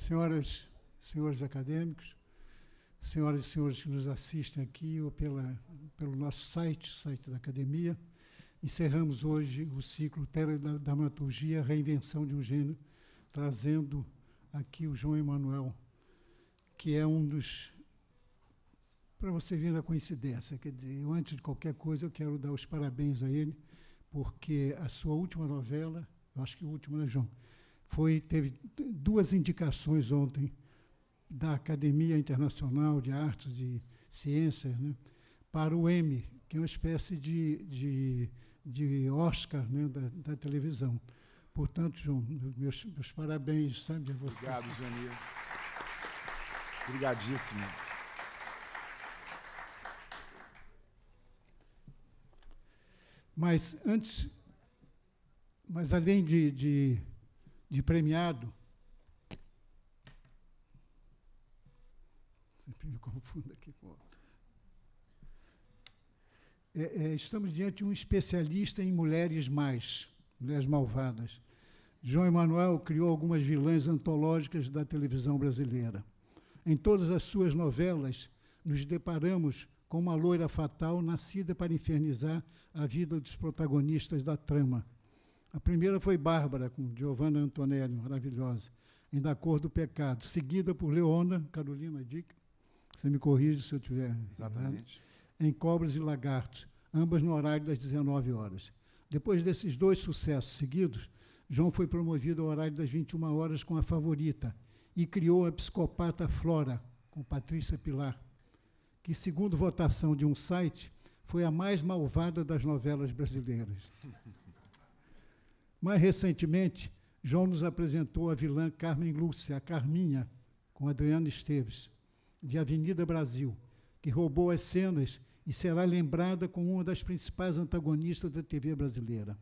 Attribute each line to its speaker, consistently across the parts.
Speaker 1: Senhoras, senhores acadêmicos, senhoras e senhores que nos assistem aqui ou pelo nosso site da Academia, encerramos hoje o ciclo Teledramaturgia, Reinvenção de um Gênero, trazendo aqui o João Emanuel, que é um dos... Para você ver a coincidência, quer dizer, eu, antes de qualquer coisa, eu quero dar os parabéns a ele, porque a sua última novela, eu acho que a última, né, João? Teve 2 indicações ontem da Academia Internacional de Artes e Ciências, né, para o Emmy, que é uma espécie de Oscar, né, da televisão. Portanto, João, meus parabéns, sabe, a você.
Speaker 2: Obrigado, Joanir. Obrigadíssimo.
Speaker 1: Mas além de premiado, sempre me confundo aqui com... estamos diante de um especialista em mulheres malvadas. João Emanuel criou algumas vilãs antológicas da televisão brasileira. Em todas as suas novelas, nos deparamos com uma loira fatal nascida para infernizar a vida dos protagonistas da trama. A primeira foi Bárbara, com Giovanna Antonelli, maravilhosa, em Da Cor do Pecado, seguida por Leona, Carolina Dick, você me corrige se eu estiver
Speaker 2: Exatamente.
Speaker 1: Errado, em Cobras e Lagartos, ambas no horário das 19 horas. Depois desses 2 sucessos seguidos, João foi promovido ao horário das 21 horas com A Favorita e criou a psicopata Flora, com Patrícia Pilar, que, segundo votação de um site, foi a mais malvada das novelas brasileiras. Mais recentemente, João nos apresentou a vilã Carmen Lúcia, a Carminha, com Adriana Esteves, de Avenida Brasil, que roubou as cenas e será lembrada como uma das principais antagonistas da TV brasileira.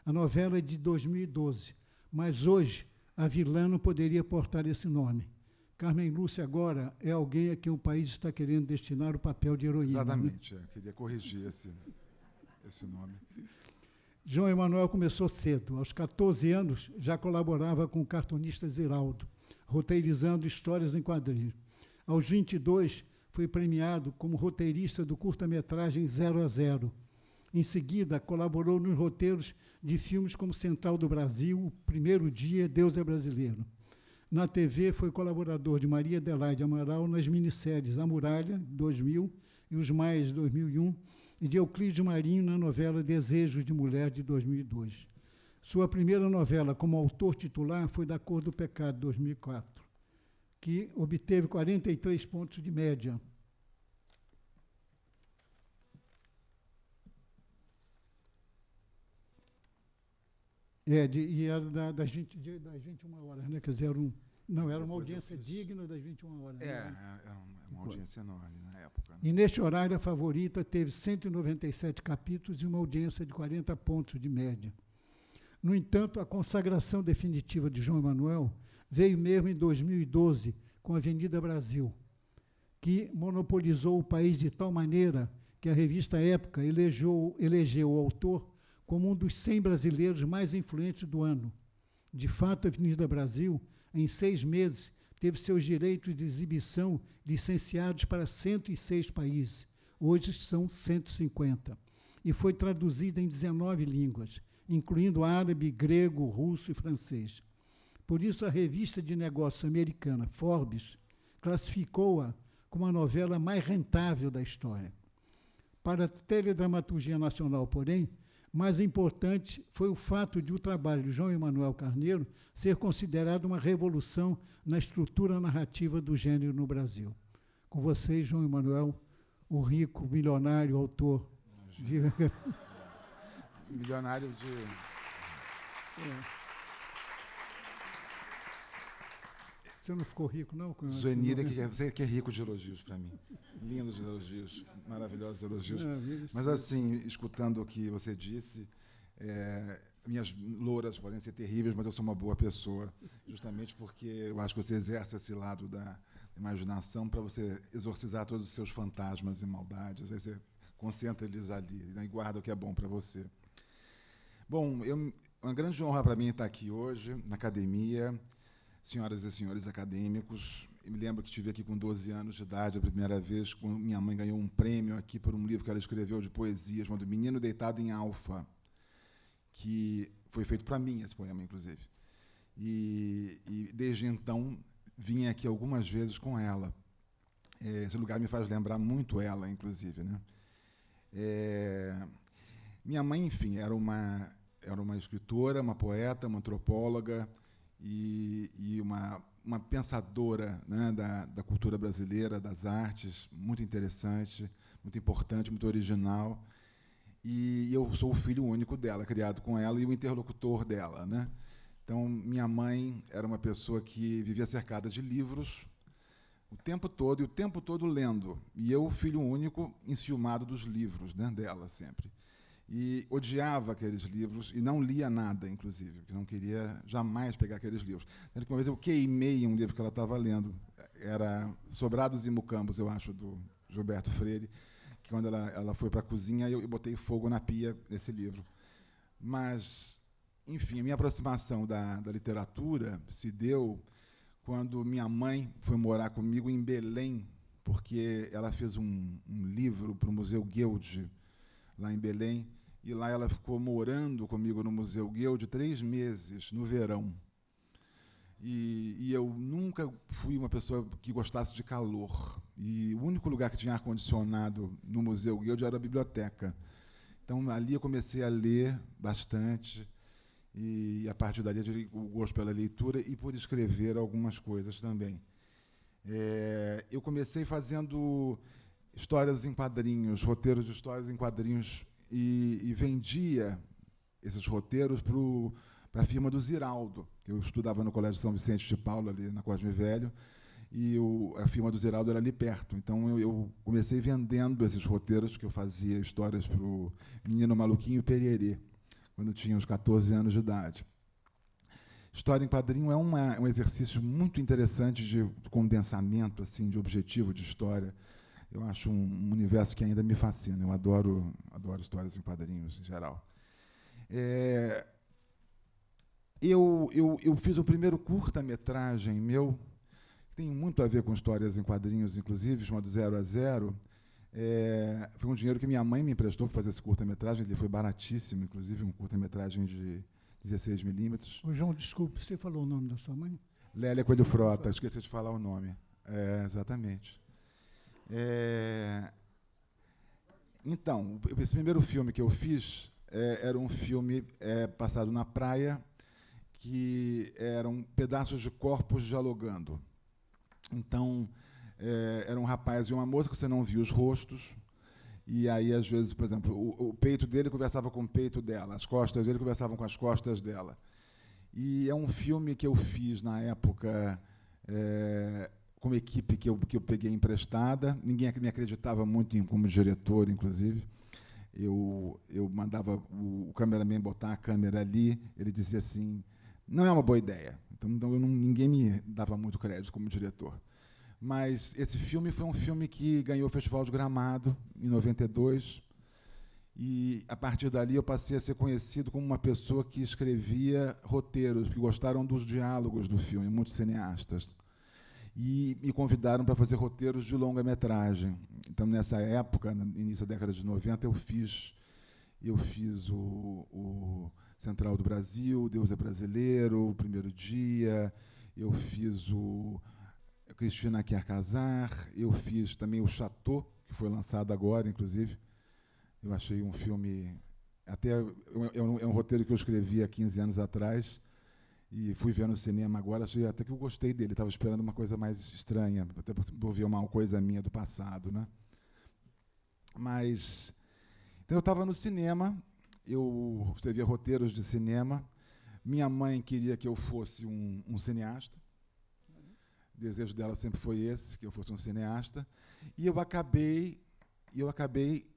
Speaker 1: A novela é de 2012, mas hoje a vilã não poderia portar esse nome. Carmen Lúcia agora é alguém a quem o país está querendo destinar o papel de heroína.
Speaker 2: Exatamente, queria corrigir esse nome.
Speaker 1: João Emanuel começou cedo. Aos 14 anos, já colaborava com o cartunista Ziraldo, roteirizando histórias em quadrinhos. Aos 22, foi premiado como roteirista do curta-metragem 0 a 0. Em seguida, colaborou nos roteiros de filmes como Central do Brasil, O Primeiro Dia, Deus é Brasileiro. Na TV, foi colaborador de Maria Adelaide Amaral nas minisséries A Muralha, 2000, e Os Maias, 2001, e de Euclides Marinho na novela Desejos de Mulher, de 2002. Sua primeira novela como autor titular foi Da Cor do Pecado, 2004, que obteve 43 pontos de média. E era das 21 horas, né? Quer dizer, era uma audiência digna das 21 horas.
Speaker 2: É uma audiência enorme na época. Né?
Speaker 1: E neste horário, A Favorita teve 197 capítulos e uma audiência de 40 pontos de média. No entanto, a consagração definitiva de João Emanuel veio mesmo em 2012, com Avenida Brasil, que monopolizou o país de tal maneira que a revista Época elegeu o autor como um dos 100 brasileiros mais influentes do ano. De fato, a Avenida Brasil, em 6 meses, teve seus direitos de exibição licenciados para 106 países. Hoje são 150. E foi traduzida em 19 línguas, incluindo árabe, grego, russo e francês. Por isso, a revista de negócios americana, Forbes, classificou-a como a novela mais rentável da história. Para a teledramaturgia nacional, porém, mais importante foi o fato de o trabalho de João Emanuel Carneiro ser considerado uma revolução na estrutura narrativa do gênero no Brasil. Com vocês, João Emanuel, o rico, milionário autor de...
Speaker 2: Milionário de...
Speaker 1: Você não ficou rico, não?
Speaker 2: Joanira, você que é rico de elogios para mim. Lindos elogios, maravilhosos elogios. Mas, assim, escutando o que você disse, minhas louras podem ser terríveis, mas eu sou uma boa pessoa, justamente porque eu acho que você exerce esse lado da imaginação para você exorcizar todos os seus fantasmas e maldades. Aí você concentra eles ali, né, e guarda o que é bom para você. Bom, uma grande honra para mim estar aqui hoje, na academia. senhoras e senhores acadêmicos. Eu me lembro que estive aqui com 12 anos de idade, a primeira vez, quando minha mãe ganhou um prêmio aqui por um livro que ela escreveu de poesia, chamado Menino Deitado em Alfa, que foi feito para mim, esse poema, inclusive. E desde então, vim aqui algumas vezes com ela. Esse lugar me faz lembrar muito ela, inclusive, né? Minha mãe, enfim, era uma escritora, uma poeta, uma antropóloga e uma pensadora, né, da cultura brasileira, das artes, muito interessante, muito importante, muito original. E eu sou o filho único dela, criado com ela, e o interlocutor dela, né? Então, minha mãe era uma pessoa que vivia cercada de livros o tempo todo, e o tempo todo lendo. E eu, filho único, enciumado dos livros, né, dela sempre. E odiava aqueles livros e não lia nada, inclusive, porque não queria jamais pegar aqueles livros. Tanto que uma vez eu queimei um livro que ela estava lendo, era Sobrados e Mucambos, eu acho, do Gilberto Freire, que quando ela foi para a cozinha, eu botei fogo na pia desse livro. Mas, enfim, a minha aproximação da literatura se deu quando minha mãe foi morar comigo em Belém, porque ela fez um livro para o Museu Guild, lá em Belém, e lá ela ficou morando comigo no Museu Guild 3 meses, no verão. E eu nunca fui uma pessoa que gostasse de calor. E o único lugar que tinha ar-condicionado no Museu Guild era a biblioteca. Então, ali eu comecei a ler bastante, e a partir dali eu o gosto pela leitura e por escrever algumas coisas também. Eu comecei fazendo histórias em quadrinhos, roteiros de histórias em quadrinhos, e vendia esses roteiros para a firma do Ziraldo, que eu estudava no Colégio São Vicente de Paulo, ali na Cosme Velho, e a firma do Ziraldo era ali perto. Então, eu comecei vendendo esses roteiros, porque eu fazia histórias para o Menino Maluquinho e Pererê, quando eu tinha uns 14 anos de idade. História em quadrinho é um exercício muito interessante de condensamento, assim, de objetivo de história. Eu acho um universo que ainda me fascina. Eu adoro histórias em quadrinhos, em geral. Eu fiz o primeiro curta-metragem meu, que tem muito a ver com histórias em quadrinhos, inclusive, chamado 0 a 0. Foi um dinheiro que minha mãe me emprestou para fazer esse curta-metragem. Ele foi baratíssimo, inclusive, um curta-metragem de 16 milímetros.
Speaker 1: Ô, João, desculpe, você falou o nome da sua mãe?
Speaker 2: Lélia Coelho Frota, esqueci de falar o nome. Exatamente. Então, esse primeiro filme que eu fiz era um filme passado na praia, que eram pedaços de corpos dialogando. Então, era um rapaz e uma moça que você não via os rostos, e aí, às vezes, por exemplo, o peito dele conversava com o peito dela, as costas dele conversavam com as costas dela. E é um filme que eu fiz na época com uma equipe que eu peguei emprestada. Ninguém me acreditava muito como diretor, inclusive. Eu mandava o cameraman botar a câmera ali, ele dizia assim, não é uma boa ideia. Então ninguém me dava muito crédito como diretor. Mas esse filme foi um filme que ganhou o Festival de Gramado, em 92, e, a partir dali, eu passei a ser conhecido como uma pessoa que escrevia roteiros, que gostaram dos diálogos do filme, muitos cineastas. E me convidaram para fazer roteiros de longa-metragem. Então, nessa época, no início da década de 90, eu fiz o Central do Brasil, Deus é Brasileiro, O Primeiro Dia, eu fiz o Cristina Quer Casar, eu fiz também o Chateau, que foi lançado agora, inclusive. Eu achei um filme... É um roteiro que eu escrevi há 15 anos atrás, e fui ver no cinema agora, achei até que eu gostei dele. Estava esperando uma coisa mais estranha, até por ver uma coisa minha do passado, né? Mas... Então, eu estava no cinema, eu escrevia roteiros de cinema. Minha mãe queria que eu fosse um cineasta. O desejo dela sempre foi esse, que eu fosse um cineasta. E eu acabei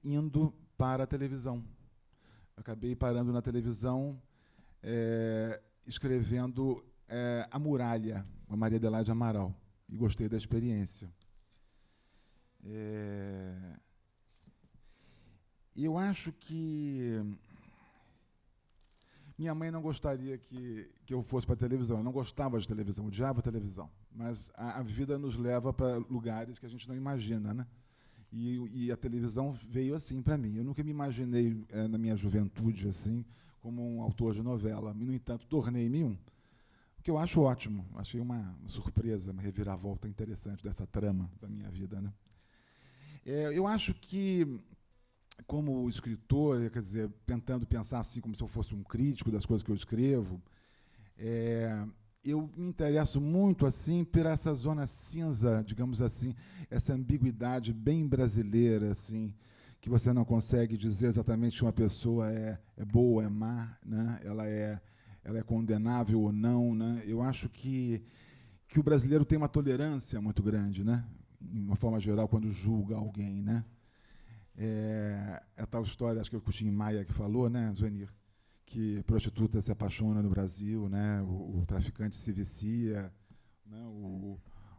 Speaker 2: indo para a televisão. Eu acabei parando na televisão, escrevendo A Muralha, com a Maria Adelaide Amaral. E gostei da experiência. Eu acho que... Minha mãe não gostaria que eu fosse para a televisão. Ela não gostava de televisão, odiava a televisão. Mas a vida nos leva para lugares que a gente não imagina, né? E a televisão veio assim para mim. Eu nunca me imaginei, na minha juventude, assim, como um autor de novela. No entanto, tornei-me um. O que eu acho ótimo. Achei uma surpresa, uma reviravolta interessante dessa trama da minha vida, né? Eu acho que, como escritor, quer dizer, tentando pensar assim como se eu fosse um crítico das coisas que eu escrevo, eu me interesso muito assim por essa zona cinza, digamos assim, essa ambiguidade bem brasileira, assim, que você não consegue dizer exatamente se uma pessoa é boa ou é má, né? Ela é condenável ou não, né? Eu acho que o brasileiro tem uma tolerância muito grande, né? De uma forma geral, quando julga alguém, né? A tal história, acho que é o Tim Maia que falou, né, Zuenir, que prostituta se apaixona no Brasil, né? O traficante se vicia, né?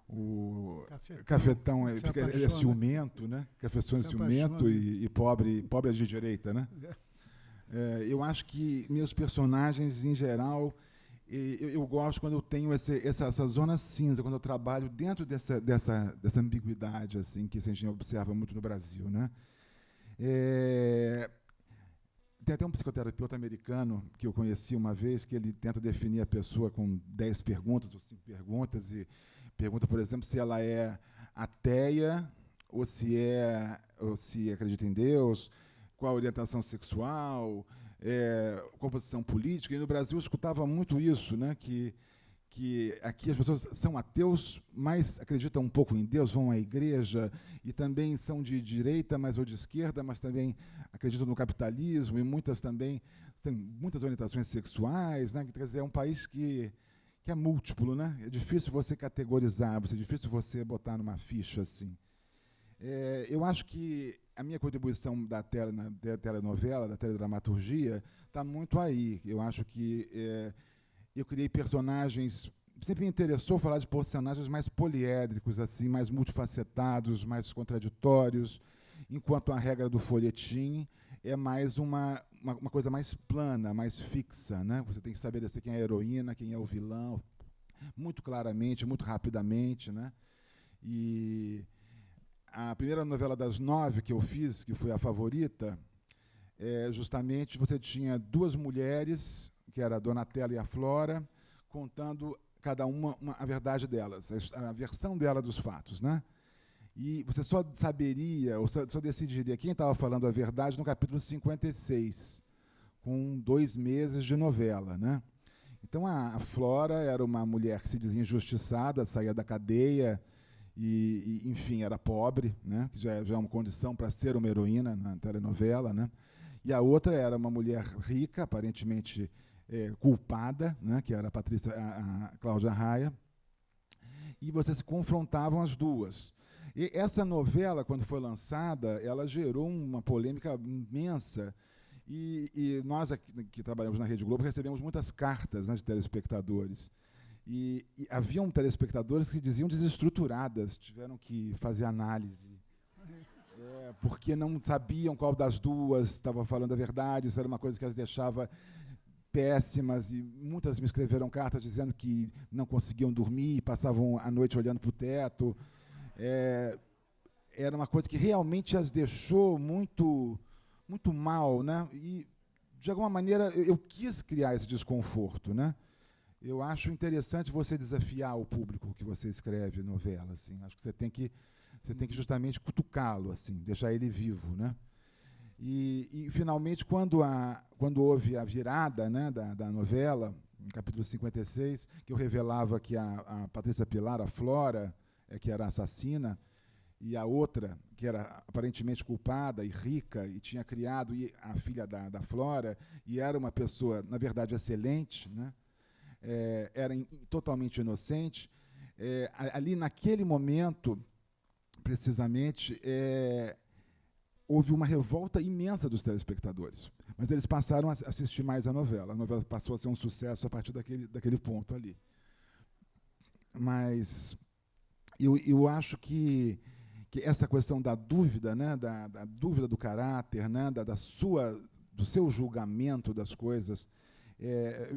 Speaker 2: O cafetão ele é ciumento, né? Cafetão é ciumento e pobre é de direita, né? Eu acho que meus personagens, em geral, eu gosto quando eu tenho essa zona cinza, quando eu trabalho dentro dessa ambiguidade assim, que a gente observa muito no Brasil, né? Tem até um psicoterapeuta americano que eu conheci uma vez, que ele tenta definir a pessoa com 10 perguntas ou 5 perguntas, e pergunta, por exemplo, se ela é ateia ou se acredita em Deus, qual a orientação sexual, qual a posição política. E no Brasil eu escutava muito isso, né? Que aqui as pessoas são ateus, mas acreditam um pouco em Deus, vão à igreja, e também são de direita, ou de esquerda, mas também acreditam no capitalismo, e muitas também têm muitas orientações sexuais, né? Quer dizer, é um país que é múltiplo, né? É difícil você categorizar, é difícil você botar numa ficha assim. Eu acho que a minha contribuição da telenovela, da teledramaturgia, está muito aí. Eu acho que eu criei personagens. Sempre me interessou falar de personagens mais poliédricos, assim, mais multifacetados, mais contraditórios, enquanto a regra do folhetim é mais uma coisa mais plana, mais fixa, né? Você tem que estabelecer quem é a heroína, quem é o vilão, muito claramente, muito rapidamente, né? E a primeira novela das 9 que eu fiz, que foi A Favorita, justamente você tinha 2 mulheres, que era a Donatella e a Flora, contando cada uma a verdade delas, a versão dela dos fatos, né? E você só saberia, ou só decidiria quem estava falando a verdade no capítulo 56, com 2 meses de novela, né? Então, a Flora era uma mulher que se dizia injustiçada, saía da cadeia, enfim, era pobre, né? Que já é uma condição para ser uma heroína na telenovela, né? E a outra era uma mulher rica, aparentemente culpada, né? Que era a Cláudia Raia, e vocês se confrontavam as duas. E essa novela, quando foi lançada, ela gerou uma polêmica imensa, e nós aqui, que trabalhamos na Rede Globo, recebemos muitas cartas, né, de telespectadores. E haviam telespectadores que diziam desestruturadas, tiveram que fazer análise, porque não sabiam qual das duas estava falando a verdade, isso era uma coisa que as deixava péssimas, e muitas me escreveram cartas dizendo que não conseguiam dormir, passavam a noite olhando para o teto. Era uma coisa que realmente as deixou muito, muito mal, né? E, de alguma maneira, eu quis criar esse desconforto, né? Eu acho interessante você desafiar o público que você escreve novela, assim. Acho que você tem que justamente cutucá-lo, assim, deixar ele vivo, né? E finalmente, quando houve a virada, né, da novela, no capítulo 56, que eu revelava que a Patrícia Pilar, a Flora, que era a assassina, e a outra, que era aparentemente culpada e rica, e tinha criado a filha da Flora, e era uma pessoa, na verdade, excelente, né? Era totalmente inocente. Ali, naquele momento, precisamente, houve uma revolta imensa dos telespectadores. Mas eles passaram a assistir mais a novela. A novela passou a ser um sucesso a partir daquele ponto ali. Mas eu acho que essa questão da dúvida, né, da dúvida do caráter, né, do seu julgamento das coisas,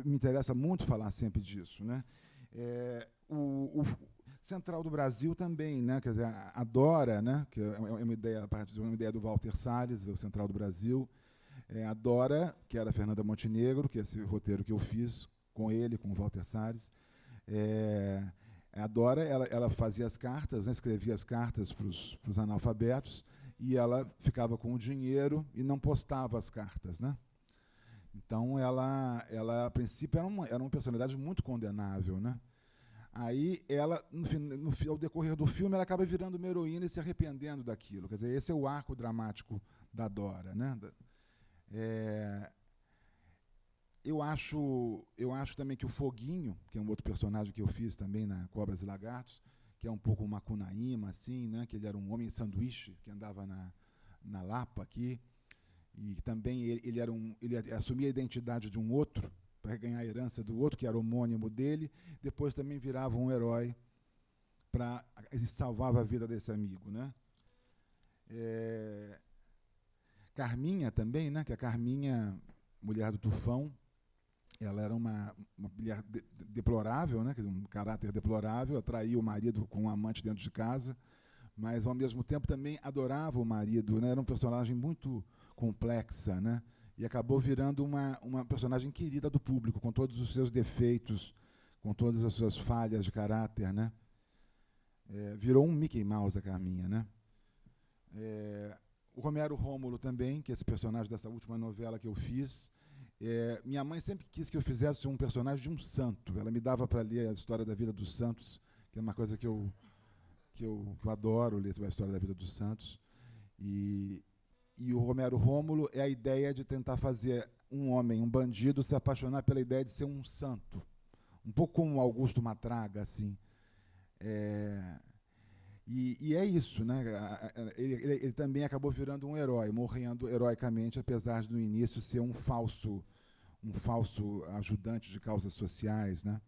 Speaker 2: me interessa muito falar sempre disso, né? O Central do Brasil também, né? Quer dizer, a Dora, né? Que é uma ideia, a partir de uma ideia do Walter Salles, o Central do Brasil. A Dora, que era a Fernanda Montenegro, que é esse roteiro que eu fiz com ele, com o Walter Salles. A Dora, ela fazia as cartas, né? Escrevia as cartas para os analfabetos, e ela ficava com o dinheiro e não postava as cartas, né? Então, ela a princípio, era uma personalidade muito condenável, né? Aí, ela, ao decorrer do filme, ela acaba virando uma heroína e se arrependendo daquilo. Quer dizer, esse é o arco dramático da Dora, né? Eu acho também que o Foguinho, que é um outro personagem que eu fiz também na Cobras e Lagartos, que é um pouco uma Macunaíma, assim, né? Que ele era um homem sanduíche que andava na Lapa aqui, e também ele assumia a identidade de um outro para ganhar a herança do outro, que era homônimo dele, depois também virava um herói e salvava a vida desse amigo, né? Carminha também, né? Que a Carminha, mulher do Tufão, ela era uma mulher deplorável, né? Um caráter deplorável, atraía o marido com um amante dentro de casa, mas, ao mesmo tempo, também adorava o marido, né? Era um personagem muito complexa, né? E acabou virando uma personagem querida do público, com todos os seus defeitos, com todas as suas falhas de caráter, né? Virou um Mickey Mouse, a Carminha, né? O Romero Rômulo também, que é esse personagem dessa última novela que eu fiz. Minha mãe sempre quis que eu fizesse um personagem de um santo. Ela me dava para ler a história da vida dos santos, que é uma coisa que eu adoro, ler a história da vida dos santos. E o Romero Rômulo é a ideia de tentar fazer um homem, um bandido, se apaixonar pela ideia de ser um santo. Um pouco como Augusto Matraga, assim. E é isso, né? Ele também acabou virando um herói, morrendo heroicamente, apesar de, no início, ser um falso ajudante de causas sociais, né?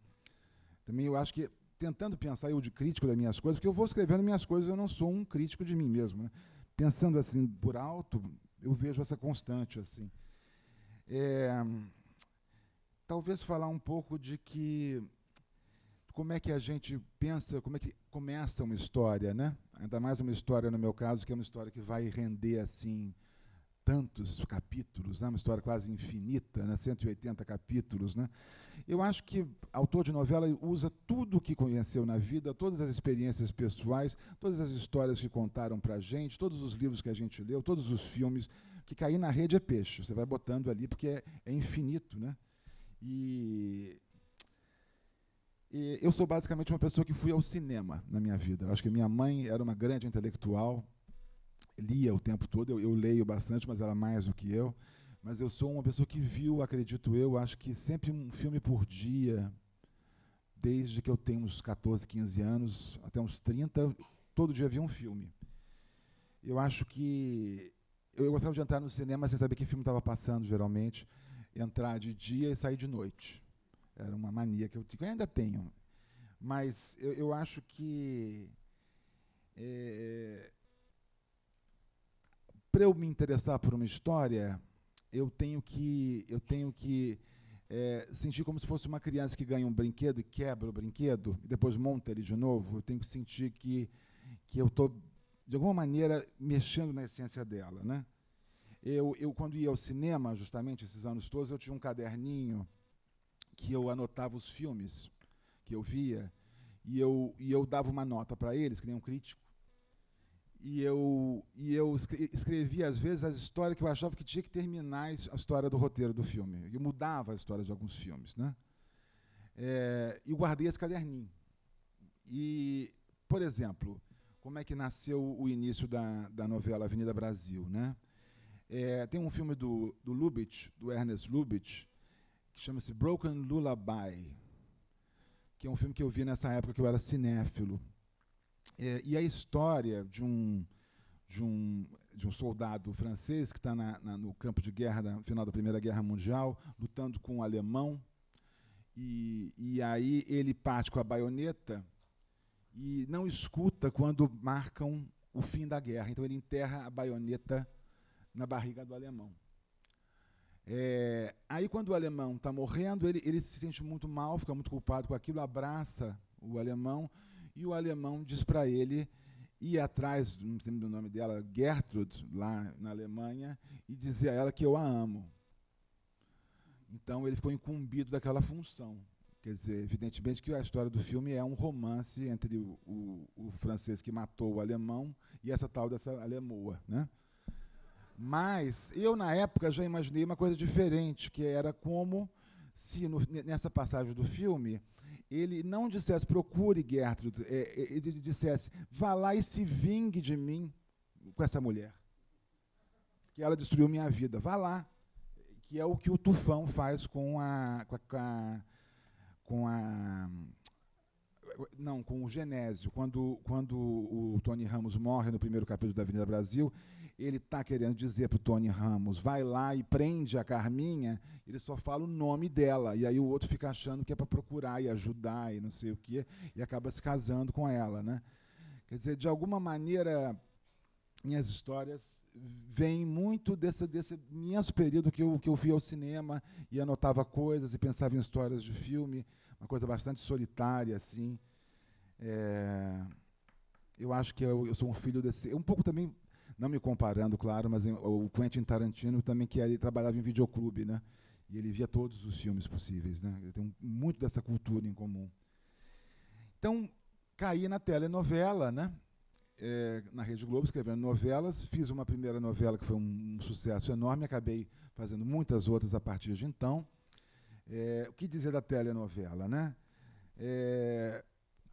Speaker 2: Também eu acho que, tentando pensar eu de crítico das minhas coisas, porque eu vou escrevendo minhas coisas, eu não sou um crítico de mim mesmo, né? Pensando assim, por alto, eu vejo essa constante, assim. Talvez falar um pouco de como é que a gente pensa, como é que começa uma história, né? Ainda mais uma história, no meu caso, que é uma história que vai render, assim, tantos capítulos, né? Uma história quase infinita, né? 180 capítulos, né? Eu acho que autor de novela usa tudo o que conheceu na vida, todas as experiências pessoais, todas as histórias que contaram para a gente, todos os livros que a gente leu, todos os filmes, que cair na rede é peixe. Você vai botando ali, porque é infinito, né? E eu sou basicamente uma pessoa que fui ao cinema na minha vida. Eu acho que minha mãe era uma grande intelectual, lia o tempo todo, eu leio bastante, mas ela mais do que eu. Mas eu sou uma pessoa que viu, acredito eu, acho que sempre um filme por dia, desde que eu tenho uns 14, 15 anos, até uns 30, todo dia vi um filme. Eu acho que eu gostava de entrar no cinema sem saber que filme estava passando, geralmente, entrar de dia e sair de noite. Era uma mania que eu ainda tenho. Mas eu acho que para eu me interessar por uma história, eu tenho que sentir como se fosse uma criança que ganha um brinquedo e quebra o brinquedo e depois monta ele de novo. Eu tenho que sentir que eu estou, de alguma maneira, mexendo na essência dela, né? Eu, quando ia ao cinema, justamente, esses anos todos, eu tinha um caderninho que eu anotava os filmes que eu via e eu dava uma nota para eles, que nem um crítico. E eu escrevia, às vezes, as histórias que eu achava que tinha que terminar a história do roteiro do filme. Eu mudava a história de alguns filmes, né? E guardei esse caderninho. E, por exemplo, como é que nasceu o início da novela Avenida Brasil, né? Tem um filme do Lubitsch, do Ernest Lubitsch, que chama-se Broken Lullaby, que é um filme que eu vi nessa época que eu era cinéfilo. E a história de um soldado francês que está no campo de guerra, no final da Primeira Guerra Mundial, lutando com um alemão, e aí ele parte com a baioneta e não escuta quando marcam o fim da guerra. Então ele enterra a baioneta na barriga do alemão. Aí, quando o alemão está morrendo, ele se sente muito mal, fica muito culpado com aquilo, abraça o alemão, e o alemão diz para ele ir atrás, não sei o nome dela, Gertrude, lá na Alemanha, e dizer a ela que eu a amo. Então, ele ficou incumbido daquela função. Quer dizer, evidentemente que a história do filme é um romance entre o francês que matou o alemão e essa tal dessa alemoa, né? Mas eu, na época, já imaginei uma coisa diferente, que era como se, nessa passagem do filme, ele não dissesse, procure Gertrude, ele dissesse, vá lá e se vingue de mim com essa mulher, que ela destruiu minha vida, vá lá. Que é o que o Tufão faz com o Genésio. Quando o Tony Ramos morre no primeiro capítulo da Avenida Brasil, ele está querendo dizer para o Tony Ramos, vai lá e prende a Carminha, ele só fala o nome dela, e aí o outro fica achando que é para procurar e ajudar e não sei o quê, e acaba se casando com ela, né? Quer dizer, de alguma maneira, minhas histórias vêm muito desse imenso período que eu via ao cinema e anotava coisas e pensava em histórias de filme, uma coisa bastante solitária, assim. Eu acho que eu sou um filho desse... Um pouco também, não me comparando, claro, mas o Quentin Tarantino também, que ele trabalhava em videoclube, né? E ele via todos os filmes possíveis, né? Ele tem muito dessa cultura em comum. Então, caí na telenovela, né? Na Rede Globo, escrevendo novelas. Fiz uma primeira novela que foi um sucesso enorme, acabei fazendo muitas outras a partir de então. O que dizer da telenovela, né?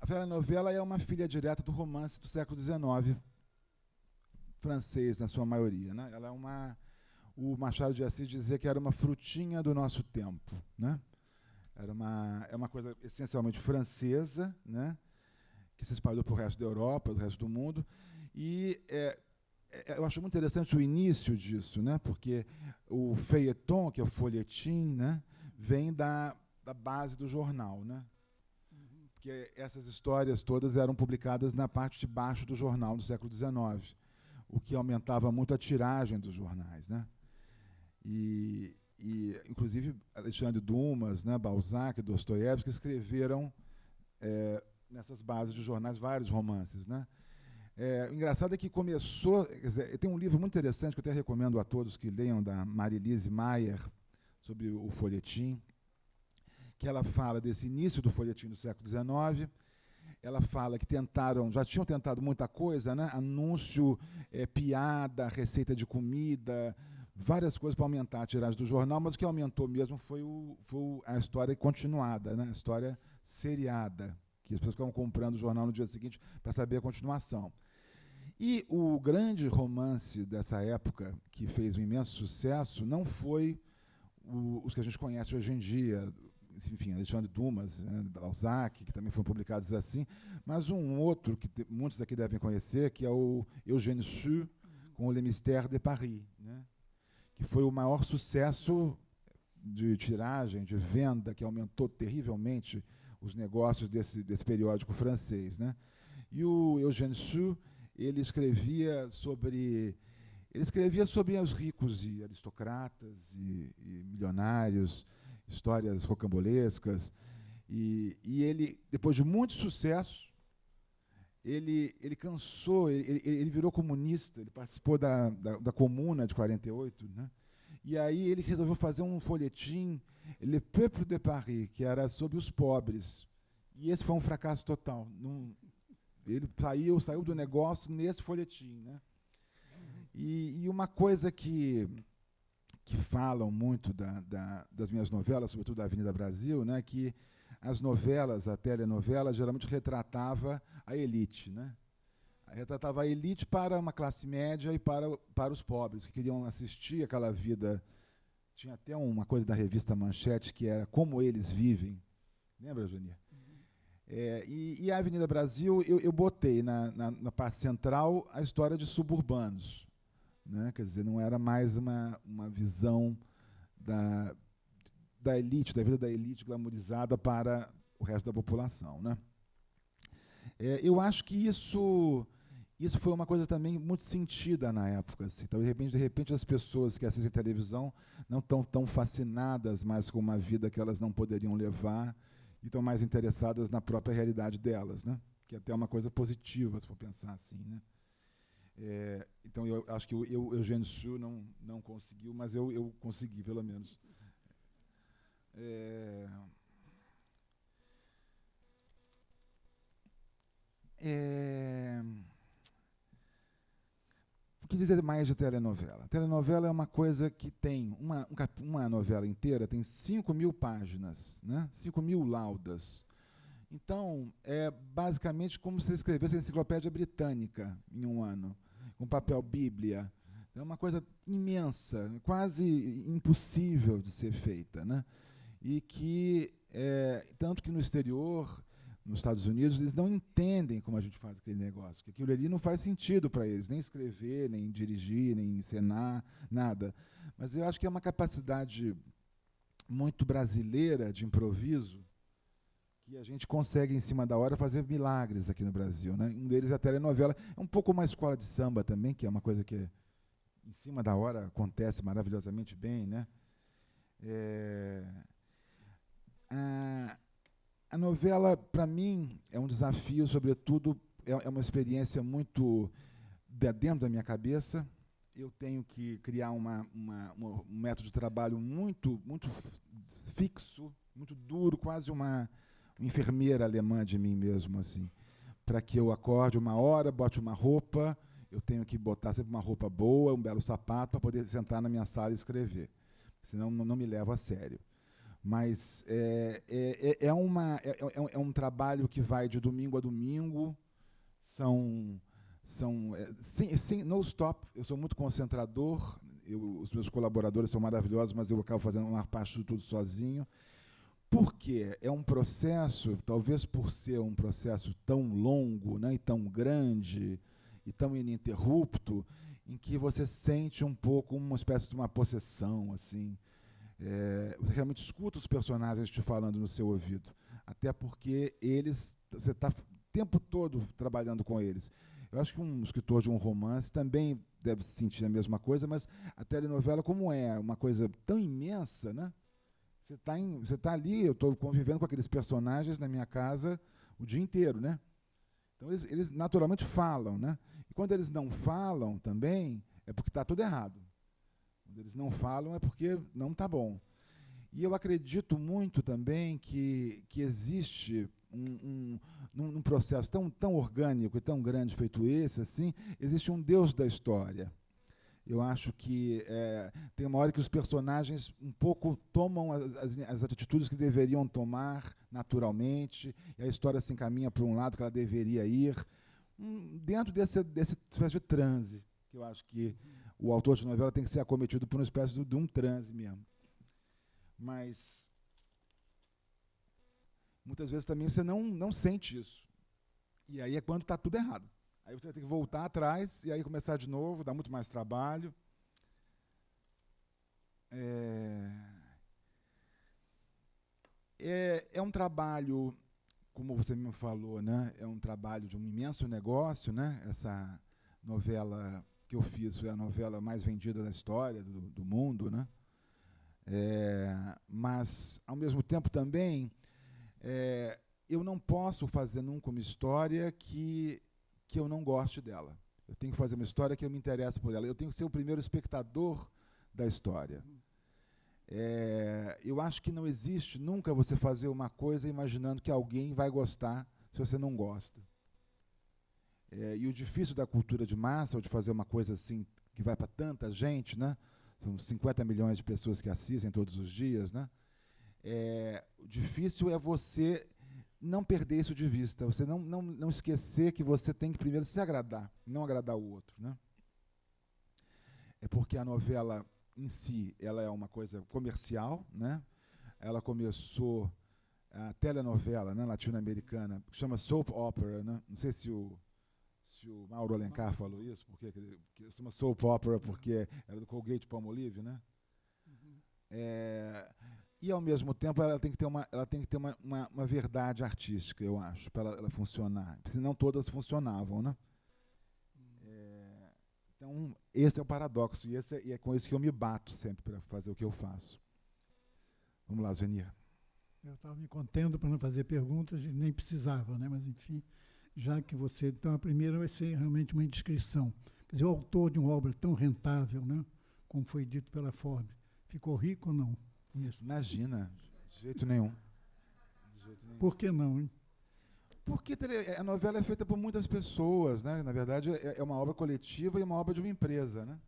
Speaker 2: A telenovela é uma filha direta do romance do século XIX, francês, na sua maioria, né? Ela é o Machado de Assis dizia que era uma frutinha do nosso tempo, né? É uma coisa essencialmente francesa, né? Que se espalhou para o resto da Europa, do resto do mundo. E eu acho muito interessante o início disso, né? Porque o feuilleton, que é o folhetim, né? Vem da base do jornal, né? Porque essas histórias todas eram publicadas na parte de baixo do jornal do século XIX, o que aumentava muito a tiragem dos jornais, né? E inclusive, Alexandre Dumas, né? Balzac, Dostoiévski escreveram nessas bases de jornais vários romances, né? O engraçado é que começou... Quer dizer, tem um livro muito interessante que eu até recomendo a todos que leiam, da Marilise Mayer, sobre o folhetim, que ela fala desse início do folhetim do século XIX. Ela fala que já tinham tentado muita coisa, né? Anúncio, piada, receita de comida, várias coisas para aumentar a tiragem do jornal, mas o que aumentou mesmo foi a história continuada, né? A história seriada, que as pessoas ficavam comprando o jornal no dia seguinte para saber a continuação. E o grande romance dessa época, que fez um imenso sucesso, não foi os que a gente conhece hoje em dia, enfim, Alexandre Dumas, né, Balzac, que também foram publicados assim, mas um outro que muitos aqui devem conhecer, que é o Eugène Sue, com Le Mystère de Paris, né, que foi o maior sucesso de tiragem, de venda, que aumentou terrivelmente os negócios desse periódico francês, né? E o Eugène Sue, ele escrevia sobre os ricos e aristocratas e milionários, histórias rocambolescas, e ele, depois de muito sucesso, ele cansou, ele virou comunista, ele participou da Comuna de 48, né? E aí ele resolveu fazer um folhetim, Le Peuple de Paris, que era sobre os pobres. E esse foi um fracasso total. Ele saiu do negócio nesse folhetim, né? E uma coisa que falam muito das minhas novelas, sobretudo da Avenida Brasil, né, que as novelas, a telenovela, geralmente retratava a elite, né? Retratava a elite para uma classe média e para os pobres, que queriam assistir aquela vida. Tinha até uma coisa da revista Manchete, que era Como Eles Vivem. Lembra, Jania? E a Avenida Brasil, eu botei na parte central a história de suburbanos, né? Quer dizer, não era mais uma visão da elite, da vida da elite glamourizada para o resto da população, né? Eu acho que isso isso foi uma coisa também muito sentida na época. Assim. Então, de repente, as pessoas que assistem televisão não estão tão fascinadas mais com uma vida que elas não poderiam levar e estão mais interessadas na própria realidade delas, né? Que é até uma coisa positiva, se for pensar assim. Né? Então, eu acho que o Eugênio Sue não conseguiu, mas eu consegui, pelo menos. O que dizer mais de telenovela? Telenovela é uma coisa que tem, uma novela inteira tem 5.000 páginas, né? 5.000 laudas. Então, é basicamente como se escrevesse a Enciclopédia Britânica em um ano, com papel bíblia. É uma coisa imensa, quase impossível de ser feita, né? E que, tanto que no exterior, nos Estados Unidos, eles não entendem como a gente faz aquele negócio, que aquilo ali não faz sentido para eles, nem escrever, nem dirigir, nem encenar, nada. Mas eu acho que é uma capacidade muito brasileira de improviso, que a gente consegue, em cima da hora, fazer milagres aqui no Brasil. Né? Um deles é a telenovela. É um pouco uma escola de samba também, que é uma coisa que, em cima da hora, acontece maravilhosamente bem. Né? A novela, para mim, é um desafio, sobretudo, é uma experiência muito dentro da minha cabeça. Eu tenho que criar um método de trabalho muito, muito fixo, muito duro, quase uma enfermeira alemã de mim mesmo, assim, para que eu acorde uma hora, bote uma roupa, eu tenho que botar sempre uma roupa boa, um belo sapato, para poder sentar na minha sala e escrever, senão não me levo a sério. Mas é um trabalho que vai de domingo a domingo, no stop, eu sou muito concentrador, os meus colaboradores são maravilhosos, mas eu acabo fazendo uma parte de tudo sozinho, porque é um processo, talvez por ser um processo tão longo, né, e tão grande, e tão ininterrupto, em que você sente um pouco uma espécie de uma possessão, assim. Você realmente escuta os personagens te falando no seu ouvido, até porque você está o tempo todo trabalhando com eles. Eu acho que um escritor de um romance também deve sentir a mesma coisa, mas a telenovela, como é uma coisa tão imensa, né? Você está ali, eu estou convivendo com aqueles personagens na minha casa o dia inteiro, né? Então eles naturalmente falam, né? E quando eles não falam também, é porque está tudo errado. Quando eles não falam é porque não está bom. E eu acredito muito também que existe num processo tão orgânico e tão grande feito esse, assim, existe um Deus da história. Eu acho que tem uma hora que os personagens um pouco tomam as atitudes que deveriam tomar naturalmente, e a história se encaminha para um lado que ela deveria ir, dentro desse espécie de transe, que eu acho que o autor de novela tem que ser acometido por uma espécie de um transe mesmo. Mas muitas vezes também você não sente isso. E aí é quando está tudo errado. Aí você vai ter que voltar atrás e aí começar de novo, dá muito mais trabalho. É um trabalho, como você me falou, né? É um trabalho de um imenso negócio, né? Essa novela que eu fiz foi a novela mais vendida da história do mundo, né? Mas, ao mesmo tempo, também, eu não posso fazer nunca uma história que eu não goste dela. Eu tenho que fazer uma história que eu me interesse por ela. Eu tenho que ser o primeiro espectador da história. Eu acho que não existe nunca você fazer uma coisa imaginando que alguém vai gostar se você não gosta. E o difícil da cultura de massa, ou de fazer uma coisa assim que vai para tanta gente, né? São 50 milhões de pessoas que assistem todos os dias, né? O difícil é você não perder isso de vista, você não esquecer que você tem que primeiro se agradar, não agradar o outro, né? É porque a novela em si, ela é uma coisa comercial, né? Ela começou a telenovela, né, latino-americana, que chama soap opera, né? Não sei se o Mauro Alencar falou isso, porque que chama soap opera porque era do Colgate-Palmolive, né? E, ao mesmo tempo, ela tem que ter uma verdade artística, eu acho, para ela funcionar. Senão todas funcionavam, né? Então, esse é o paradoxo, e é com isso que eu me bato sempre para fazer o que eu faço. Vamos lá, Zuenir.
Speaker 1: Eu estava me contendo para não fazer perguntas, e nem precisava, né? Mas, enfim, já que você... Então, a primeira vai ser realmente uma indiscrição. Quer dizer, o autor de uma obra tão rentável, né, como foi dito pela Forbes, ficou rico ou não?
Speaker 2: Imagina, de jeito nenhum.
Speaker 1: Por que não, hein?
Speaker 2: Porque a novela é feita por muitas pessoas, né? Na verdade, é uma obra coletiva e uma obra de uma empresa, né?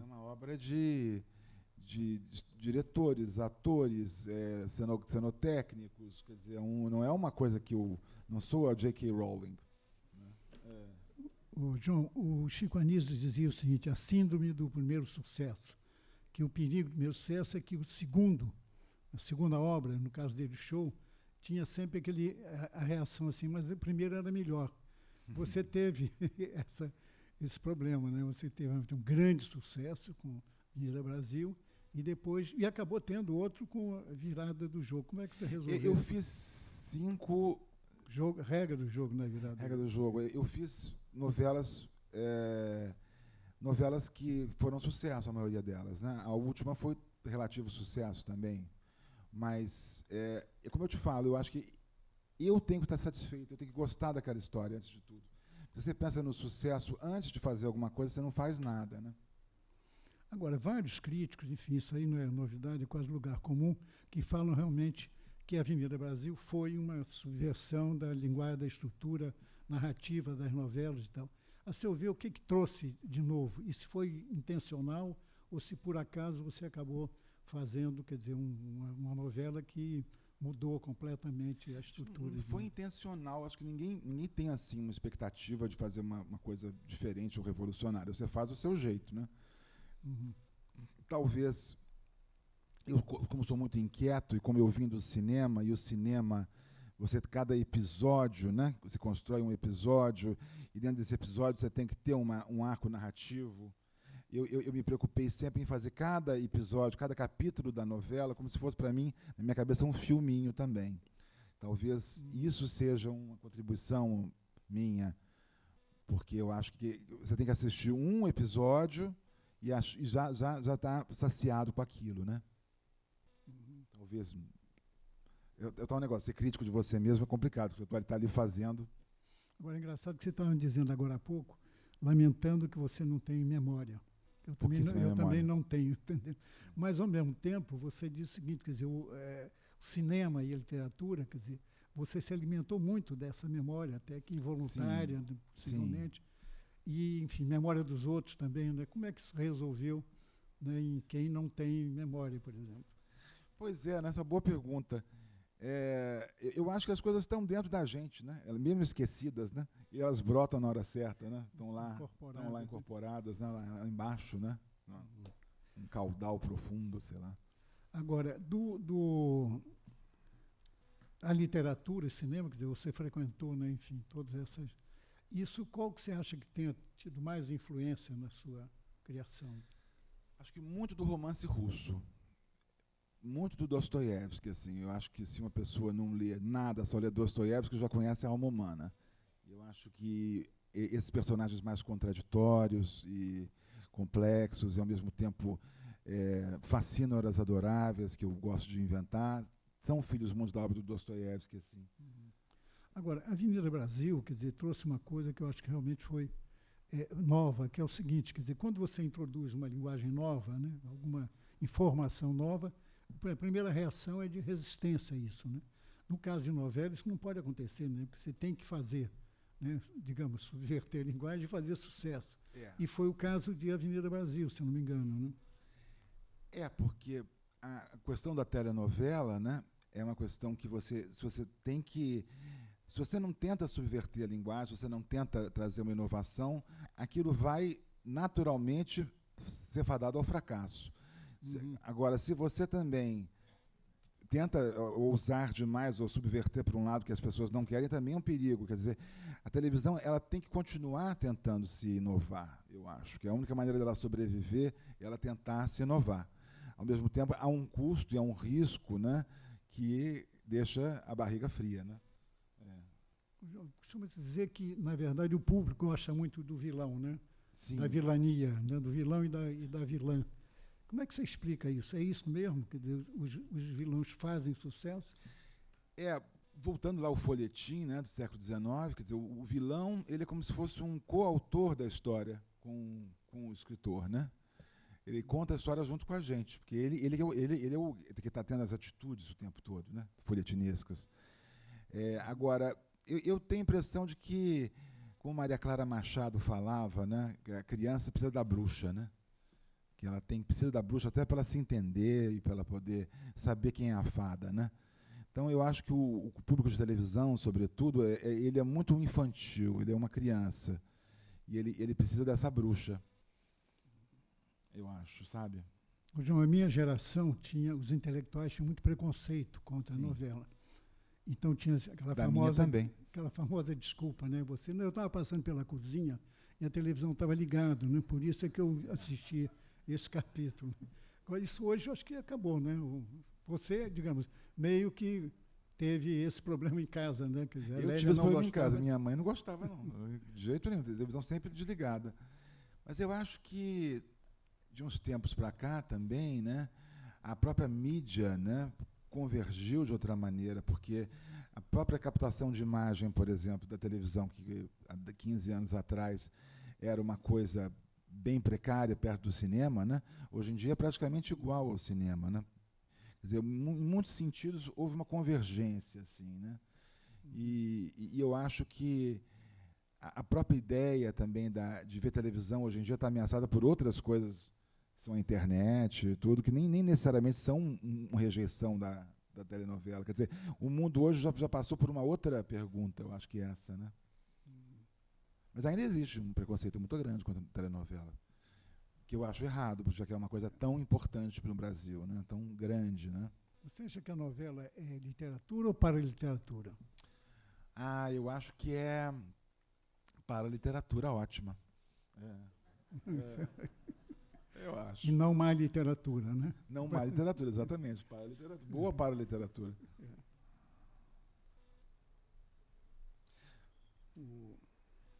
Speaker 2: É uma obra de diretores, atores, cenotécnicos, quer dizer, não é uma coisa que eu... Não sou a J.K. Rowling. Né?
Speaker 1: João, o Chico Anísio dizia o seguinte, a síndrome do primeiro sucesso, que o perigo do primeiro sucesso é que a segunda obra, no caso dele, Show, tinha sempre a reação assim, mas o primeiro era melhor. Você teve esse problema, né? Você teve um grande sucesso com Avenida Brasil e acabou tendo outro com a virada do jogo. Como é que você resolveu?
Speaker 2: Eu fiz 5...
Speaker 1: Regra do jogo, né, virada?
Speaker 2: Regra do jogo. Eu fiz novelas que foram sucesso, a maioria delas, né? A última foi relativo sucesso também. Mas, como eu te falo, eu acho que eu tenho que estar satisfeito, eu tenho que gostar daquela história antes de tudo. Se você pensa no sucesso antes de fazer alguma coisa, você não faz nada, né?
Speaker 1: Agora, vários críticos, enfim, isso aí não é novidade, é quase lugar comum, que falam realmente que a Avenida Brasil foi uma subversão da linguagem, da estrutura narrativa das novelas e tal. A seu ver, o que trouxe de novo? E se foi intencional ou se por acaso você acabou fazendo, quer dizer, uma novela que mudou completamente a estrutura?
Speaker 2: Não foi intencional, acho que ninguém tem assim uma expectativa de fazer uma coisa diferente ou revolucionária. Você faz o seu jeito, né? Talvez, eu como sou muito inquieto e como eu vim do cinema, e o cinema, cada episódio, né? Você constrói um episódio e dentro desse episódio você tem que ter um arco narrativo. Eu me preocupei sempre em fazer cada episódio, cada capítulo da novela, como se fosse para mim, na minha cabeça, um filminho também. Talvez isso seja uma contribuição minha, porque eu acho que você tem que assistir um episódio e já está saciado com aquilo, né? Talvez... um negócio, ser crítico de você mesmo é complicado, porque você está ali fazendo.
Speaker 1: Agora, é engraçado que você estava dizendo agora há pouco, lamentando que você não tem memória. Eu também não tenho, entendeu? Mas, ao mesmo tempo, você diz o seguinte, quer dizer, o cinema e a literatura, quer dizer, você se alimentou muito dessa memória, até que involuntária, possivelmente. E, enfim, memória dos outros também, né? Como é que se resolveu, né, em quem não tem memória, por exemplo?
Speaker 2: Pois é, nessa boa pergunta. Eu acho que as coisas estão dentro da gente, né? Mesmo esquecidas, né? E elas brotam na hora certa, né? Estão lá incorporadas, né? Lá embaixo, né? Um caudal profundo, sei lá.
Speaker 1: Agora, a literatura e cinema, quer dizer, você frequentou, né? Enfim, todas essas... Isso, qual que você acha que tenha tido mais influência na sua criação?
Speaker 2: Acho que muito do romance russo. Muito do Dostoiévski, assim. Eu acho que se uma pessoa não lê nada, só lê Dostoiévski, já conhece a alma humana. Eu acho que esses personagens mais contraditórios e complexos e, ao mesmo tempo, fascínoras, adoráveis, que eu gosto de inventar, são filhos mundos da obra do Dostoiévski, assim.
Speaker 1: Agora, a Avenida Brasil, quer dizer, trouxe uma coisa que eu acho que realmente foi nova, que é o seguinte, quer dizer, quando você introduz uma linguagem nova, né, alguma informação nova, a primeira reação é de resistência a isso, né? No caso de novela, isso não pode acontecer, né? Porque você tem que fazer, né, digamos, subverter a linguagem e fazer sucesso. E foi o caso de Avenida Brasil, se eu não me engano, né?
Speaker 2: Porque a questão da telenovela, né, é uma questão que se você não tenta subverter a linguagem, se você não tenta trazer uma inovação, aquilo vai naturalmente ser fadado ao fracasso. Agora, se você também tenta ousar demais ou subverter para um lado que as pessoas não querem, também é um perigo. Quer dizer, a televisão ela tem que continuar tentando se inovar, eu acho. Que a única maneira dela sobreviver é ela tentar se inovar. Ao mesmo tempo, há um custo e há um risco, né, que deixa a barriga fria, né?
Speaker 1: Costuma-se dizer que, na verdade, o público gosta muito do vilão, né?
Speaker 2: Sim.
Speaker 1: da vilania, né, do vilão e da vilã. Como é que você explica isso? É isso mesmo? Quer dizer, os vilões fazem sucesso?
Speaker 2: Voltando lá ao folhetim, né, do século XIX, quer dizer, o vilão ele é como se fosse um coautor da história com o escritor, né? Ele conta a história junto com a gente, porque ele é o que está tendo as atitudes o tempo todo, né, folhetinescas. Agora, eu tenho a impressão de que, como Maria Clara Machado falava, né, que a criança precisa da bruxa, né? Que ela precisa da bruxa até para ela se entender e para ela poder saber quem é a fada, né? Então, eu acho que o público de televisão, sobretudo, ele é muito infantil, ele é uma criança. E ele precisa dessa bruxa, eu acho, sabe?
Speaker 1: João, a minha geração os intelectuais tinham muito preconceito contra a novela. Então tinha aquela famosa desculpa, né? Eu estava passando pela cozinha e a televisão estava ligada, né? Por isso é que eu assisti esse capítulo. Agora, isso hoje eu acho que acabou, né? Você, digamos, meio que teve esse problema em casa, né? Quer dizer,
Speaker 2: eu tive esse problema em casa. Minha mãe não gostava, não. De jeito nenhum. A televisão sempre desligada. Mas eu acho que, de uns tempos para cá também, né, a própria mídia, né, convergiu de outra maneira, porque a própria captação de imagem, por exemplo, da televisão, que há 15 anos atrás era uma coisa bem precária perto do cinema, né, hoje em dia é praticamente igual ao cinema, né? Quer dizer, em muitos sentidos houve uma convergência, assim, né? E eu acho que a própria ideia também de ver televisão hoje em dia está ameaçada por outras coisas, são a internet e tudo, que nem necessariamente são uma rejeição da telenovela. Quer dizer, o mundo hoje já passou por uma outra pergunta, eu acho que é essa, né? Mas ainda existe um preconceito muito grande contra a telenovela, que eu acho errado, porque já que é uma coisa tão importante para o Brasil, né? Tão grande, né?
Speaker 1: Você acha que a novela é literatura ou para-literatura?
Speaker 2: Eu acho que é para-literatura ótima. Eu acho.
Speaker 1: E não má literatura, né?
Speaker 2: Não má literatura, exatamente. Para-literatura. Boa para-literatura.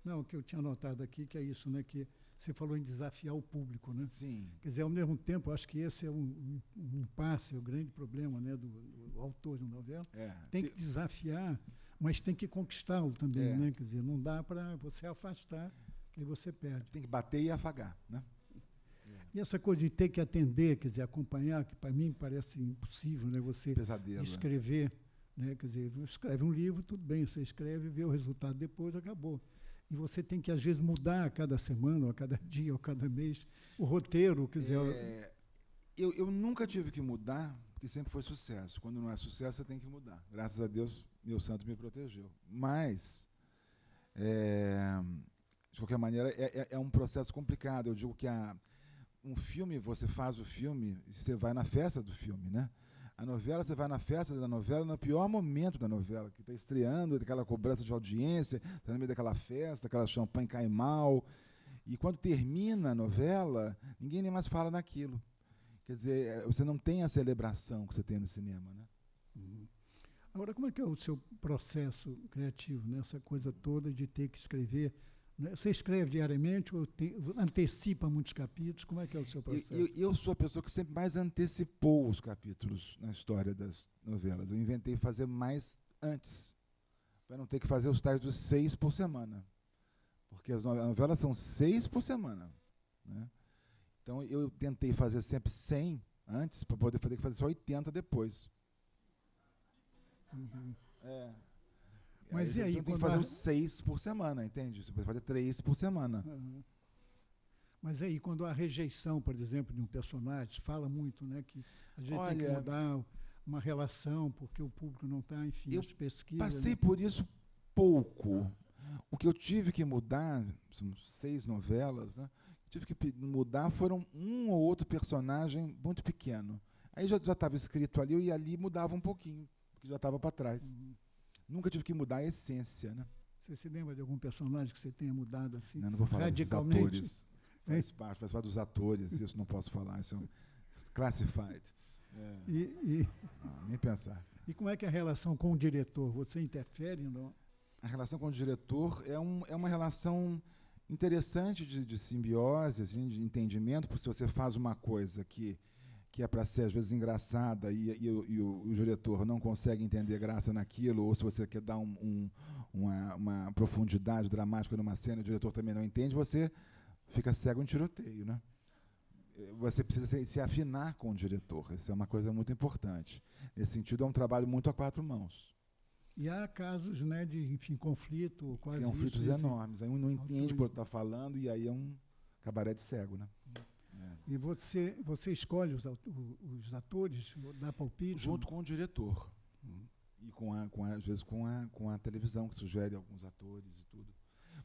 Speaker 1: Não, o que eu tinha notado aqui, que é isso, né? Que você falou em desafiar o público, né?
Speaker 2: Sim.
Speaker 1: Quer dizer, ao mesmo tempo, acho que esse é um impasse, o grande problema, né, do autor de uma novela. Tem que desafiar, mas tem que conquistá-lo também, né? Quer dizer, não dá para você afastar e você perde.
Speaker 2: Tem que bater e afagar, né?
Speaker 1: E essa coisa de ter que atender, quer dizer, acompanhar, que para mim parece impossível, né? Você escrever, né? Quer dizer, escreve um livro, tudo bem, você escreve, vê o resultado depois, acabou. E você tem que, às vezes, mudar a cada semana, ou a cada dia, ou a cada mês, o roteiro, quer dizer...
Speaker 2: Eu nunca tive que mudar, porque sempre foi sucesso. Quando não é sucesso, você tem que mudar. Graças a Deus, meu santo me protegeu. Mas, de qualquer maneira, é um processo complicado. Eu digo que um filme, você faz o filme, e você vai na festa do filme, né? A novela, você vai na festa da novela no pior momento da novela, que está estreando, aquela cobrança de audiência, está no meio daquela festa, aquela champanhe cai mal. E quando termina a novela, ninguém nem mais fala naquilo. Quer dizer, você não tem a celebração que você tem no cinema, né?
Speaker 1: Agora, como é que é o seu processo criativo, né? Essa coisa toda de ter que escrever? Você escreve diariamente ou antecipa muitos capítulos? Como é que é o seu processo?
Speaker 2: Eu sou a pessoa que sempre mais antecipou os capítulos na história das novelas. Eu inventei fazer mais antes, para não ter que fazer os tais dos 6 por semana. Porque as novelas são 6 por semana, né? Então, eu tentei fazer sempre 100 antes, para poder fazer só 80 depois.
Speaker 1: Mas e aí,
Speaker 2: você tem que fazer os 6 por semana, entende? Você pode fazer 3 por semana.
Speaker 1: Mas aí, quando há rejeição, por exemplo, de um personagem, fala muito, né, que a gente tem que mudar uma relação, porque o público não está, enfim, as pesquisas...
Speaker 2: Passei por isso pouco. O que eu tive que mudar, são 6 novelas, né? Tive que mudar, foram um ou outro personagem muito pequeno. Aí já estava escrito ali, e ali mudava um pouquinho, porque já estava para trás. Nunca tive que mudar a essência, né?
Speaker 1: Você se lembra de algum personagem que você tenha mudado assim,
Speaker 2: não vou falar
Speaker 1: radicalmente?
Speaker 2: Dos atores. Faz parte dos atores, isso não posso falar, isso é classified. Nem pensar.
Speaker 1: E como é que é a relação com o diretor? Você interfere? Não?
Speaker 2: A relação com o diretor é uma relação interessante de simbiose, assim, de entendimento, porque se você faz uma coisa que é para ser, às vezes, engraçada e o diretor não consegue entender graça naquilo, ou se você quer dar uma profundidade dramática numa cena e o diretor também não entende, você fica cego em tiroteio, né? Você precisa se afinar com o diretor. Isso é uma coisa muito importante. Nesse sentido, é um trabalho muito a quatro mãos.
Speaker 1: E há casos, né, de, enfim, conflito, quase isso.
Speaker 2: Conflitos enormes. Aí um não entende o que está falando e aí é um cabaré de cego, né?
Speaker 1: E você escolhe os atores, dá palpite?
Speaker 2: Junto com o diretor. E às vezes com a televisão, que sugere alguns atores e tudo.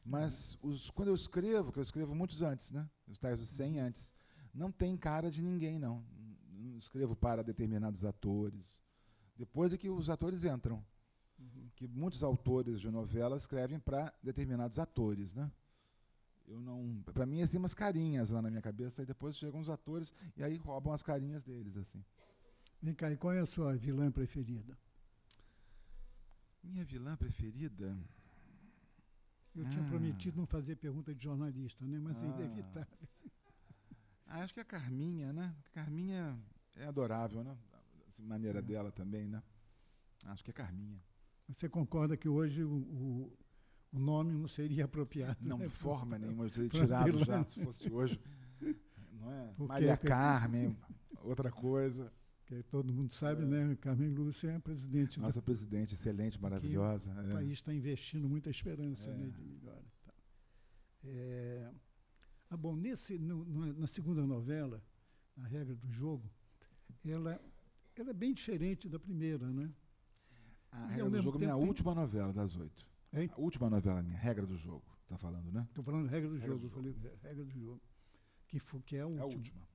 Speaker 2: Mas quando eu escrevo, que eu escrevo muitos antes, né? Os tais dos 100 antes, não tem cara de ninguém, não. Não escrevo para determinados atores. Depois é que os atores entram. Que muitos autores de novela escrevem para determinados atores, né? Para mim, assim, umas carinhas lá na minha cabeça, e depois chegam os atores e aí roubam as carinhas deles, assim.
Speaker 1: Vem cá, e qual é a sua vilã preferida?
Speaker 2: Minha vilã preferida?
Speaker 1: Eu tinha prometido não fazer pergunta de jornalista, né? Mas é inevitável.
Speaker 2: Acho que a Carminha, né? A Carminha é adorável, né? A maneira dela também, né? Acho que é Carminha.
Speaker 1: Você concorda que hoje o nome não seria apropriado?
Speaker 2: Não,
Speaker 1: né?
Speaker 2: de forma nenhuma, eu teria tirado já, se fosse hoje. Não é? Porque Maria Carmen, outra coisa.
Speaker 1: Que todo mundo sabe, né? Carmen Lúcia é a presidente.
Speaker 2: Nossa presidente, excelente, maravilhosa.
Speaker 1: O país está investindo muita esperança, né, de melhora. Tá. Bom, na segunda novela, A Regra do Jogo, ela é bem diferente da primeira, né?
Speaker 2: A Regra do Jogo é minha última novela das 8.
Speaker 1: Hein?
Speaker 2: A última novela minha, Regra do Jogo, está falando, né?
Speaker 1: Estou falando Regra do Jogo, eu falei Regra do Jogo, que é a última.
Speaker 2: É a última.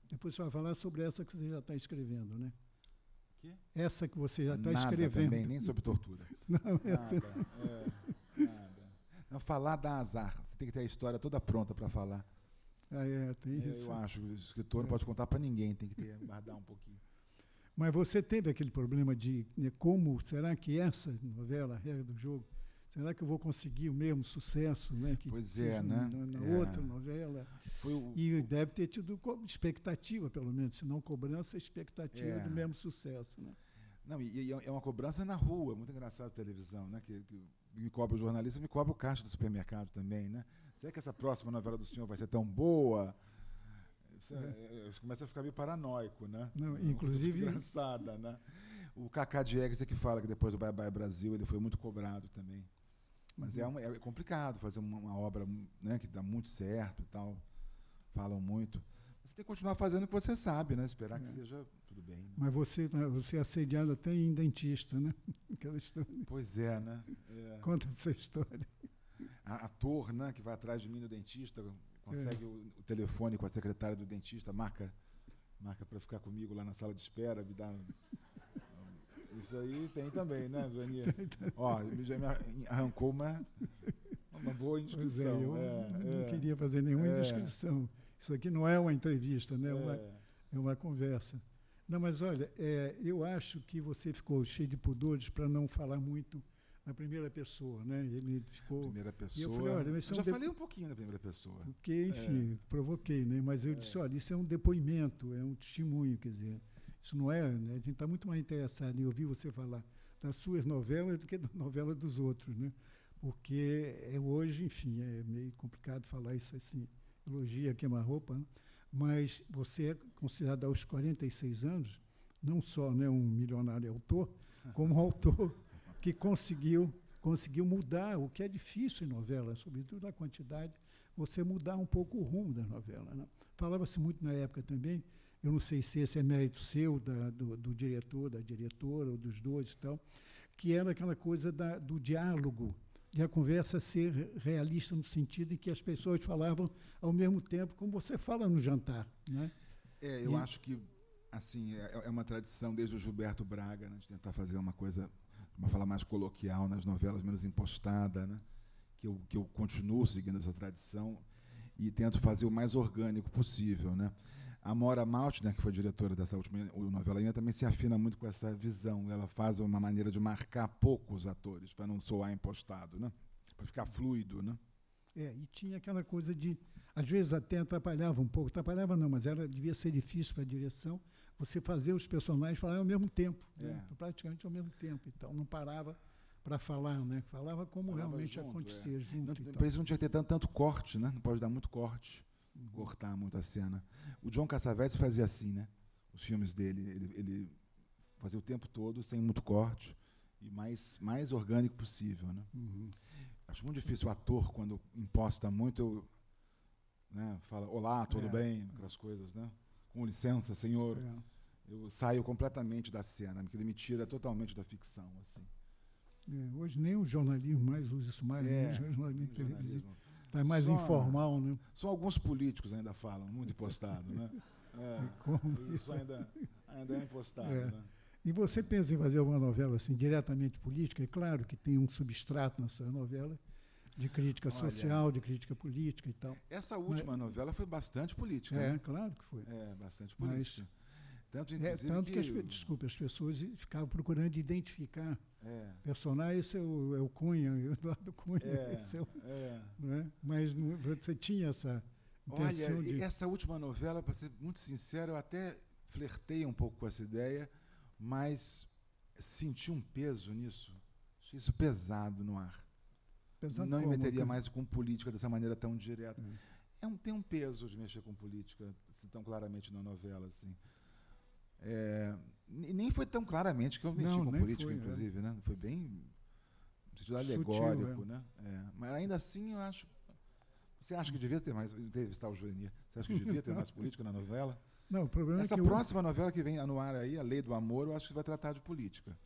Speaker 1: Depois você vai falar sobre essa que você já está escrevendo, né?
Speaker 2: Que?
Speaker 1: Essa que você já está
Speaker 2: Nada
Speaker 1: escrevendo.
Speaker 2: Também, nem sobre tortura.
Speaker 1: Não,
Speaker 2: nada. Não, falar dá azar. Você tem que ter a história toda pronta para falar.
Speaker 1: Tem isso.
Speaker 2: Eu acho que o escritor não pode contar para ninguém, tem que guardar um pouquinho.
Speaker 1: Mas você teve aquele problema de como será que essa novela, A Regra do Jogo, será que eu vou conseguir o mesmo sucesso, né? Que
Speaker 2: pois é, né?
Speaker 1: Na outra novela. E deve ter tido expectativa, pelo menos, se não cobrança, expectativa do mesmo sucesso, né?
Speaker 2: Não, e é uma cobrança na rua, muito engraçado a televisão, né? Que me cobra o jornalista, me cobra o caixa do supermercado também, né? Será que essa próxima novela do senhor vai ser tão boa? Começa a ficar meio paranoico, né?
Speaker 1: Não, inclusive...
Speaker 2: Muito engraçada, né? O Cacá Diegues é que fala que depois do Bye Bye Brasil ele foi muito cobrado também. Mas é complicado fazer uma obra, né, que dá muito certo e tal. Falam muito. Você tem que continuar fazendo o que você sabe, né? Esperar que seja tudo bem. Né?
Speaker 1: Mas você é assediado até em dentista, né? Aquela história.
Speaker 2: Pois é, né?
Speaker 1: Conta essa história.
Speaker 2: A ator, né, que vai atrás de mim no dentista, consegue o telefone com a secretária do dentista, marca para ficar comigo lá na sala de espera, me dá... Isso aí tem também, né, Joaninha? Ó, já me arrancou uma boa indiscrição.
Speaker 1: Eu não queria fazer nenhuma indiscrição. Isso aqui não é uma entrevista, né? É uma conversa. Não, mas olha, eu acho que você ficou cheio de pudores para não falar muito na primeira pessoa, né? Ele ficou...
Speaker 2: Primeira pessoa...
Speaker 1: E eu falei, olha,
Speaker 2: eu já falei um pouquinho na primeira pessoa.
Speaker 1: Porque, enfim, provoquei, né? Mas eu disse, olha, isso é um depoimento, é um testemunho, quer dizer... Isso não é, né? A gente está muito mais interessado em ouvir você falar das suas novelas do que da novela dos outros, né? Porque hoje, enfim, é meio complicado falar isso assim, elogia, queima-roupa, né? Mas você é considerado aos 46 anos, não só, né, um milionário autor, como um autor que conseguiu mudar, o que é difícil em novela, sobretudo a quantidade, você mudar um pouco o rumo da novela, né? Falava-se muito na época também, eu não sei se esse é mérito seu, do diretor, da diretora, ou dos dois e tal, que era aquela coisa do diálogo, de a conversa ser realista no sentido em que as pessoas falavam ao mesmo tempo, como você fala no jantar, né?
Speaker 2: Eu acho que, assim, é uma tradição desde o Gilberto Braga, né, de tentar fazer uma coisa, uma fala mais coloquial nas novelas, menos impostada, né? Que eu continuo seguindo essa tradição e tento fazer o mais orgânico possível, né? A Mora Maltner, que foi diretora dessa última novela, ainda também se afina muito com essa visão. Ela faz uma maneira de marcar pouco os atores, para não soar impostado, né? Para ficar fluido, né?
Speaker 1: E tinha aquela coisa de, às vezes até atrapalhava um pouco, atrapalhava não, mas devia ser difícil para a direção você fazer os personagens falarem ao mesmo tempo, praticamente ao mesmo tempo. Então, não parava para falar, né? Falava como realmente junto, acontecia junto.
Speaker 2: Por isso não tinha que ter tanto corte, né? Não pode dar muito corte, cortar muito a cena. O John Cassavetes fazia assim, né? Os filmes dele, ele fazia o tempo todo sem muito corte e mais orgânico possível, né? Acho muito difícil o ator, quando imposta muito, né, fala, olá, tudo bem, aquelas coisas, né? Com licença, senhor. Eu saio completamente da cena, porque ele me tira totalmente da ficção, assim.
Speaker 1: Hoje nem o jornalismo mais usa isso mais, nem o jornalismo televisivo. Está mais informal, né?
Speaker 2: Só alguns políticos ainda falam, muito impostado, né? Isso ainda é impostado, né?
Speaker 1: E você pensa em fazer alguma novela assim, diretamente política? É claro que tem um substrato na sua novela de crítica social, de crítica política e tal.
Speaker 2: Essa última novela foi bastante política.
Speaker 1: Né? Claro que foi.
Speaker 2: Bastante política.
Speaker 1: Tanto que as pessoas ficavam procurando identificar personagens. Esse é o Cunha, o Eduardo Cunha. Né? Mas você tinha essa intenção.
Speaker 2: Olha, essa última novela, para ser muito sincero, eu até flertei um pouco com essa ideia, mas senti um peso nisso. Achei isso pesado no ar.
Speaker 1: Pesado
Speaker 2: não me meteria mais com política dessa maneira tão direta. Tem um peso de mexer com política tão claramente na novela, assim. Nem foi tão claramente que eu mexi com política, inclusive, né? Foi bem no sentido alegórico, né? Mas ainda assim eu acho. Você acha que devia ter mais? Entrevistar o Joanir. Você acha que devia ter mais política na novela?
Speaker 1: Não, o problema
Speaker 2: Essa
Speaker 1: é que
Speaker 2: próxima novela que vem no ar aí, A Lei do Amor, eu acho que vai tratar de política.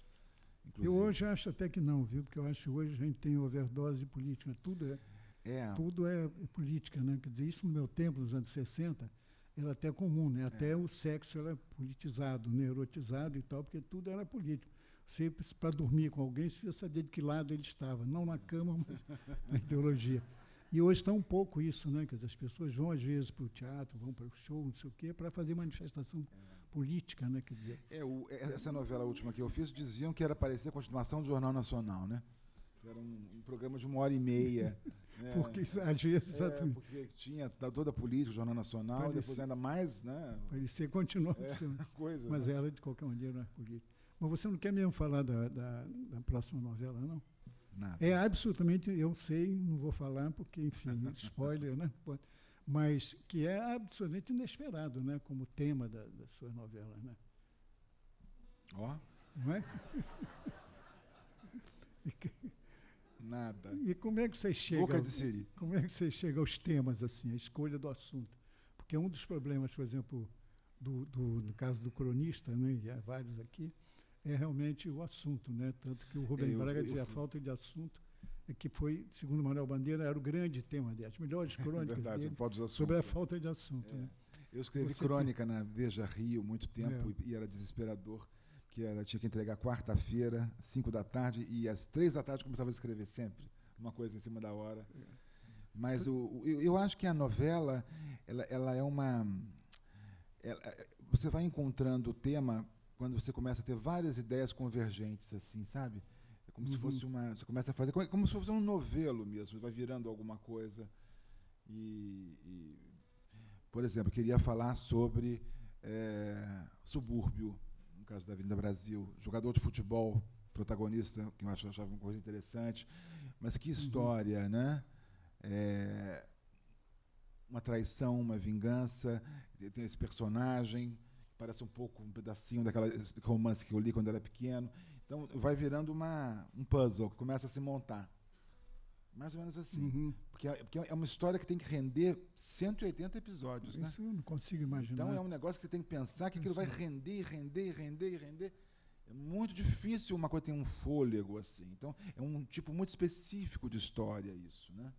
Speaker 2: Inclusive.
Speaker 1: Eu hoje acho até que não, viu? Porque eu acho que hoje a gente tem overdose de política. Tudo é política, né? Quer dizer, isso no meu tempo, nos anos 60, era até comum, né? Até o sexo era politizado, né? Erotizado e tal, porque tudo era político. Você, para dormir com alguém, você precisa saber de que lado ele estava. Não na cama, mas na ideologia. E hoje está um pouco isso, né? Quer dizer, as pessoas vão, às vezes, para o teatro, vão para o show, não sei o quê, para fazer manifestação política, né? Quer dizer.
Speaker 2: Essa novela última que eu fiz, diziam que era parecer a continuação do Jornal Nacional, né? Era um programa de 1h30. Né?
Speaker 1: Porque, às vezes,
Speaker 2: porque tinha toda a política, o Jornal Nacional, depois ainda mais, né?
Speaker 1: Parecia continuar sendo. Mas era, de qualquer maneira, não é política. Mas você não quer mesmo falar da próxima novela, não?
Speaker 2: Nada.
Speaker 1: É absolutamente, eu sei, não vou falar, porque, enfim, spoiler, né? Mas que é absolutamente inesperado, né? Como tema da sua novela, né? Não é?
Speaker 2: Nada.
Speaker 1: E como é que você chega?
Speaker 2: Boca de siri.
Speaker 1: Como é que você chega aos temas, assim, a escolha do assunto? Porque um dos problemas, por exemplo, no caso do cronista, né? E há vários aqui, é realmente o assunto, né? Tanto que o Rubem Braga dizia a falta de assunto, que foi, segundo Manuel Bandeira, era o grande tema dele, as melhores crônicas dele sobre a falta de assunto. Né?
Speaker 2: Eu escrevi crônica na Veja Rio muito tempo e era desesperador, que tinha que entregar quarta-feira, 5h, e às 3h começava a escrever sempre, uma coisa em cima da hora. Mas eu acho que a novela, ela é uma... você vai encontrando o tema quando você começa a ter várias ideias convergentes, assim, sabe? É como se fosse você começa a fazer... como se fosse um novelo mesmo, vai virando alguma coisa. Por exemplo, eu queria falar sobre subúrbio, no caso da Avenida Brasil, jogador de futebol, protagonista, que eu achava uma coisa interessante. Mas que história, né? Uma traição, uma vingança, tem esse personagem... Parece um pouco um pedacinho daquela romance que eu li quando era pequeno. Então, vai virando um puzzle que começa a se montar. Mais ou menos assim. Porque é uma história que tem que render 180 episódios.
Speaker 1: Isso
Speaker 2: né?
Speaker 1: eu não consigo imaginar.
Speaker 2: Então, é um negócio que você tem que pensar que aquilo vai render. É muito difícil uma coisa ter um fôlego assim. Então, é um tipo muito específico de história isso, né?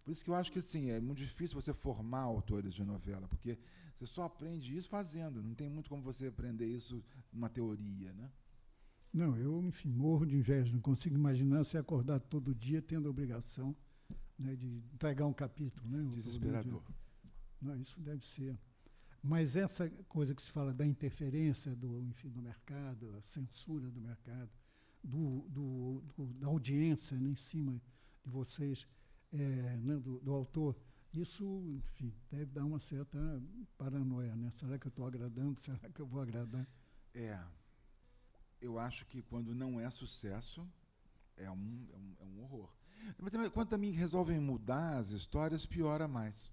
Speaker 2: Por isso que eu acho que assim, é muito difícil você formar autores de novela, porque você só aprende isso fazendo, não tem muito como você aprender isso numa teoria, né?
Speaker 1: Não, eu, enfim, morro de inveja, não consigo imaginar se acordar todo dia tendo a obrigação, né, de entregar um capítulo. Né,
Speaker 2: desesperador.
Speaker 1: Não, isso deve ser. Mas essa coisa que se fala da interferência do mercado, a censura do mercado, da audiência, né, em cima de vocês, né, do autor, isso, enfim, deve dar uma certa paranoia, né? Será que eu estou agradando? Será que eu vou agradar?
Speaker 2: Eu acho que quando não é sucesso, é um horror. Mas quando também resolvem mudar as histórias, piora mais.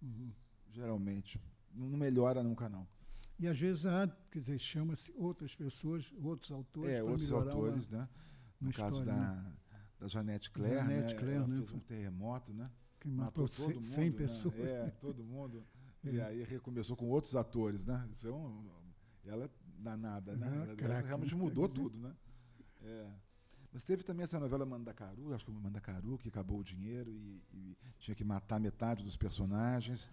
Speaker 1: Uhum.
Speaker 2: Geralmente. Não melhora nunca, não.
Speaker 1: E às vezes quer dizer, chama-se outras pessoas, outros autores para
Speaker 2: outros
Speaker 1: melhorar
Speaker 2: autores, né? No caso da Janete Claire, né? Ela fez um terremoto, né?
Speaker 1: Que matou todo mundo, 100 pessoas.
Speaker 2: Né? Todo mundo. E aí recomeçou com outros atores, né? Isso ela é danada, né? Ela realmente mudou tudo, né? Mas teve também essa novela Mandacaru, acho que Mandacaru, que acabou o dinheiro e tinha que matar metade dos personagens.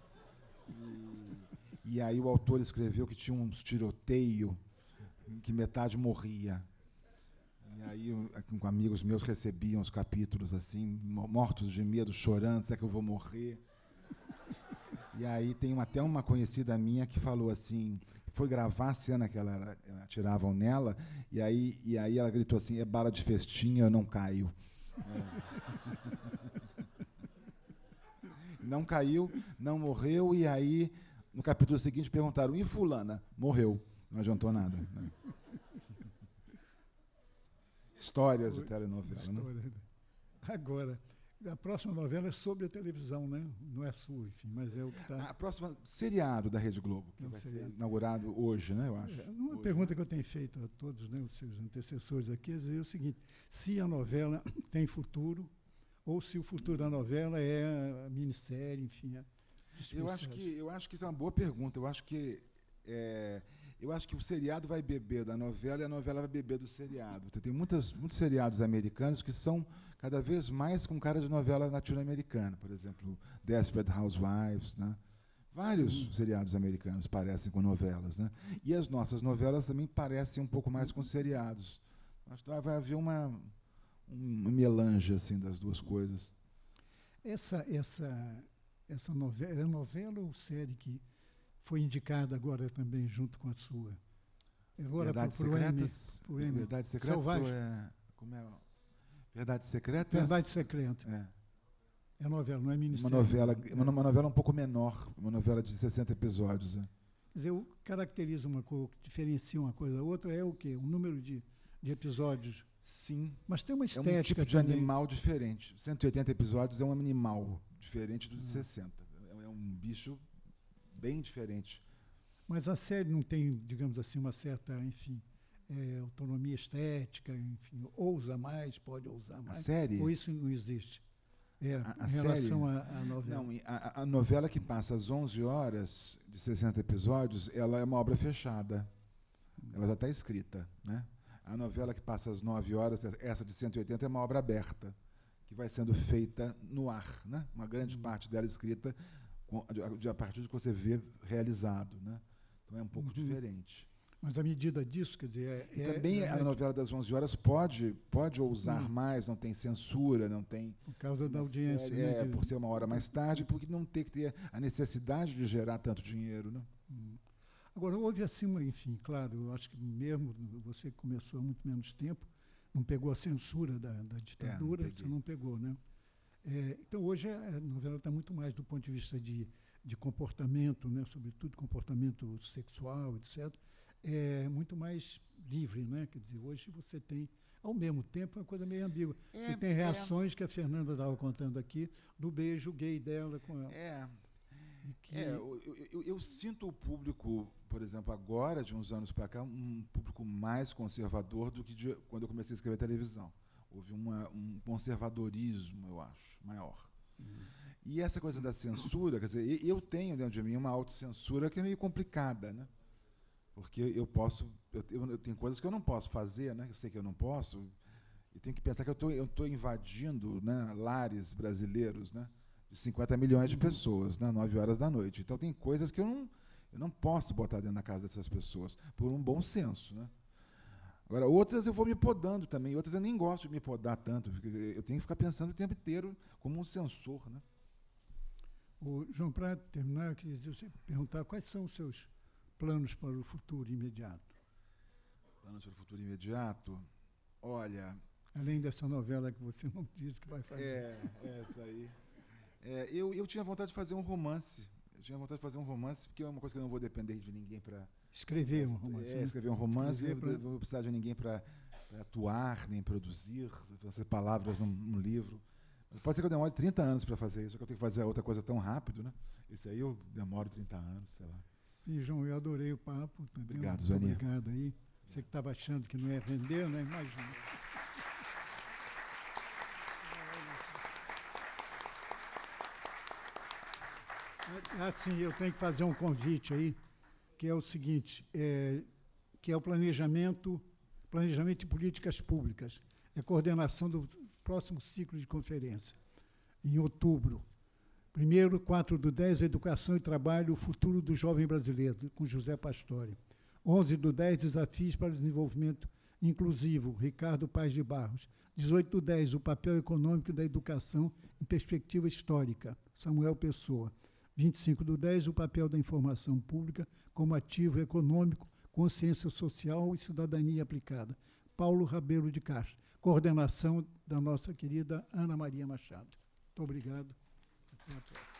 Speaker 2: E aí o autor escreveu que tinha um tiroteio, que metade morria. E aí, com amigos meus, recebiam os capítulos assim, mortos de medo, chorando, será que eu vou morrer? E aí tem até uma conhecida minha que falou assim, foi gravar a cena que atiravam nela, e aí ela gritou assim, é bala de festinha, eu não caio. Não caiu, não morreu, e aí, no capítulo seguinte, perguntaram, e fulana? Morreu. Não adiantou nada. Né? Histórias de telenovela. Né?
Speaker 1: Agora, a próxima novela é sobre a televisão, né? Não é sua, enfim, mas é o que está...
Speaker 2: A próxima, seriado da Rede Globo, que vai ser inaugurado hoje, né, eu acho.
Speaker 1: Uma
Speaker 2: hoje,
Speaker 1: pergunta que eu tenho feito a todos, né, os seus antecessores aqui, é dizer o seguinte, se a novela tem futuro, ou se o futuro da novela é a minissérie, enfim.
Speaker 2: Eu acho que isso é uma boa pergunta. Eu acho que o seriado vai beber da novela e a novela vai beber do seriado. Tem muitos seriados americanos que são cada vez mais com cara de novela latino-americana. Por exemplo, Desperate Housewives, né? Vários seriados americanos parecem com novelas, né? E as nossas novelas também parecem um pouco mais com seriados. Acho que vai haver uma melange assim das duas coisas.
Speaker 1: Essa novela, é novela ou série que foi indicada agora também junto com a sua? Agora
Speaker 2: Verdades Secretas? Verdades Secretas? Como é? Verdades Secretas?
Speaker 1: Verdade Secreta. É novela, não é minissérie.
Speaker 2: Uma novela um pouco menor, uma novela de 60 episódios.
Speaker 1: Quer dizer, caracteriza uma coisa, diferencia uma coisa da outra, é o quê? O número de episódios.
Speaker 2: Sim.
Speaker 1: Mas tem uma estética.
Speaker 2: É um tipo de animal diferente. 180 episódios é um animal diferente do de 60. É um bicho bem diferente.
Speaker 1: Mas a série não tem, digamos assim, uma certa, enfim, autonomia estética, enfim, ousa mais, pode ousar mais.
Speaker 2: A série?
Speaker 1: Ou isso não existe? Em relação à novela.
Speaker 2: Não, a novela que passa às 11 horas, de 60 episódios, ela é uma obra fechada. Ela já está escrita, né? A novela que passa às 9 horas, essa de 180, é uma obra aberta, que vai sendo feita no ar, né? Uma grande parte dela escrita a partir do que você vê realizado, né? Então é um pouco diferente.
Speaker 1: Mas à medida disso, quer dizer...
Speaker 2: também a novela das 11 horas pode ousar mais, não tem censura, não tem...
Speaker 1: Por causa da audiência.
Speaker 2: Série, por ser uma hora mais tarde, porque não tem que ter a necessidade de gerar tanto dinheiro, né?
Speaker 1: Agora, houve assim, enfim, claro, eu acho que mesmo você começou há muito menos tempo, não pegou a censura da ditadura, você não pegou, né? Então, hoje a novela está muito mais do ponto de vista de comportamento, né? Sobretudo comportamento sexual, etc., muito mais livre, né? Quer dizer, hoje você tem, ao mesmo tempo, uma coisa meio ambígua. Você tem reações que a Fernanda estava contando aqui, do beijo gay dela com ela.
Speaker 2: Eu sinto o público, por exemplo, agora, de uns anos para cá, um público mais conservador do que quando eu comecei a escrever televisão. Houve um conservadorismo, eu acho, maior. E essa coisa da censura, quer dizer, eu tenho dentro de mim uma autocensura que é meio complicada, né? Porque eu tenho coisas que eu não posso fazer, né? Eu sei que eu não posso, e tenho que pensar que eu estou invadindo, né, lares brasileiros, né? De 50 milhões de pessoas, né, 9 horas da noite. Então tem coisas que eu não posso botar dentro da casa dessas pessoas, por um bom senso, né? Agora, outras eu vou me podando também, outras eu nem gosto de me podar tanto, porque eu tenho que ficar pensando o tempo inteiro como um censor, né?
Speaker 1: João, para terminar, eu queria perguntar quais são os seus planos para o futuro imediato?
Speaker 2: Planos para o futuro imediato? Olha...
Speaker 1: Além dessa novela que você não disse que vai fazer.
Speaker 2: Essa aí. Eu tinha vontade de fazer um romance. Porque é uma coisa que eu não vou depender de ninguém para...
Speaker 1: Escrever um romance.
Speaker 2: Escrever um romance. Eu não vou precisar de ninguém para atuar, nem produzir, fazer palavras num livro. Mas pode ser que eu demore 30 anos para fazer isso, só que eu tenho que fazer outra coisa tão rápido, né? Esse aí eu demoro 30 anos, sei lá.
Speaker 1: E, João, eu adorei o papo.
Speaker 2: Obrigado, Zonia.
Speaker 1: Obrigado aí. Você que estava achando que não ia render, né? Imagina. Assim, eu tenho que fazer um convite aí, que é o seguinte, que é o planejamento de políticas públicas, é a coordenação do próximo ciclo de conferência, em outubro. 1º, 4/10, Educação e Trabalho, o futuro do jovem brasileiro, com José Pastore. 11/10, Desafios para o Desenvolvimento Inclusivo, Ricardo Paes de Barros. 18/10, o papel econômico da educação em perspectiva histórica, Samuel Pessoa. 25/10, o papel da informação pública como ativo econômico, consciência social e cidadania aplicada, Paulo Rabelo de Castro. Coordenação da nossa querida Ana Maria Machado. Muito obrigado. Até a próxima.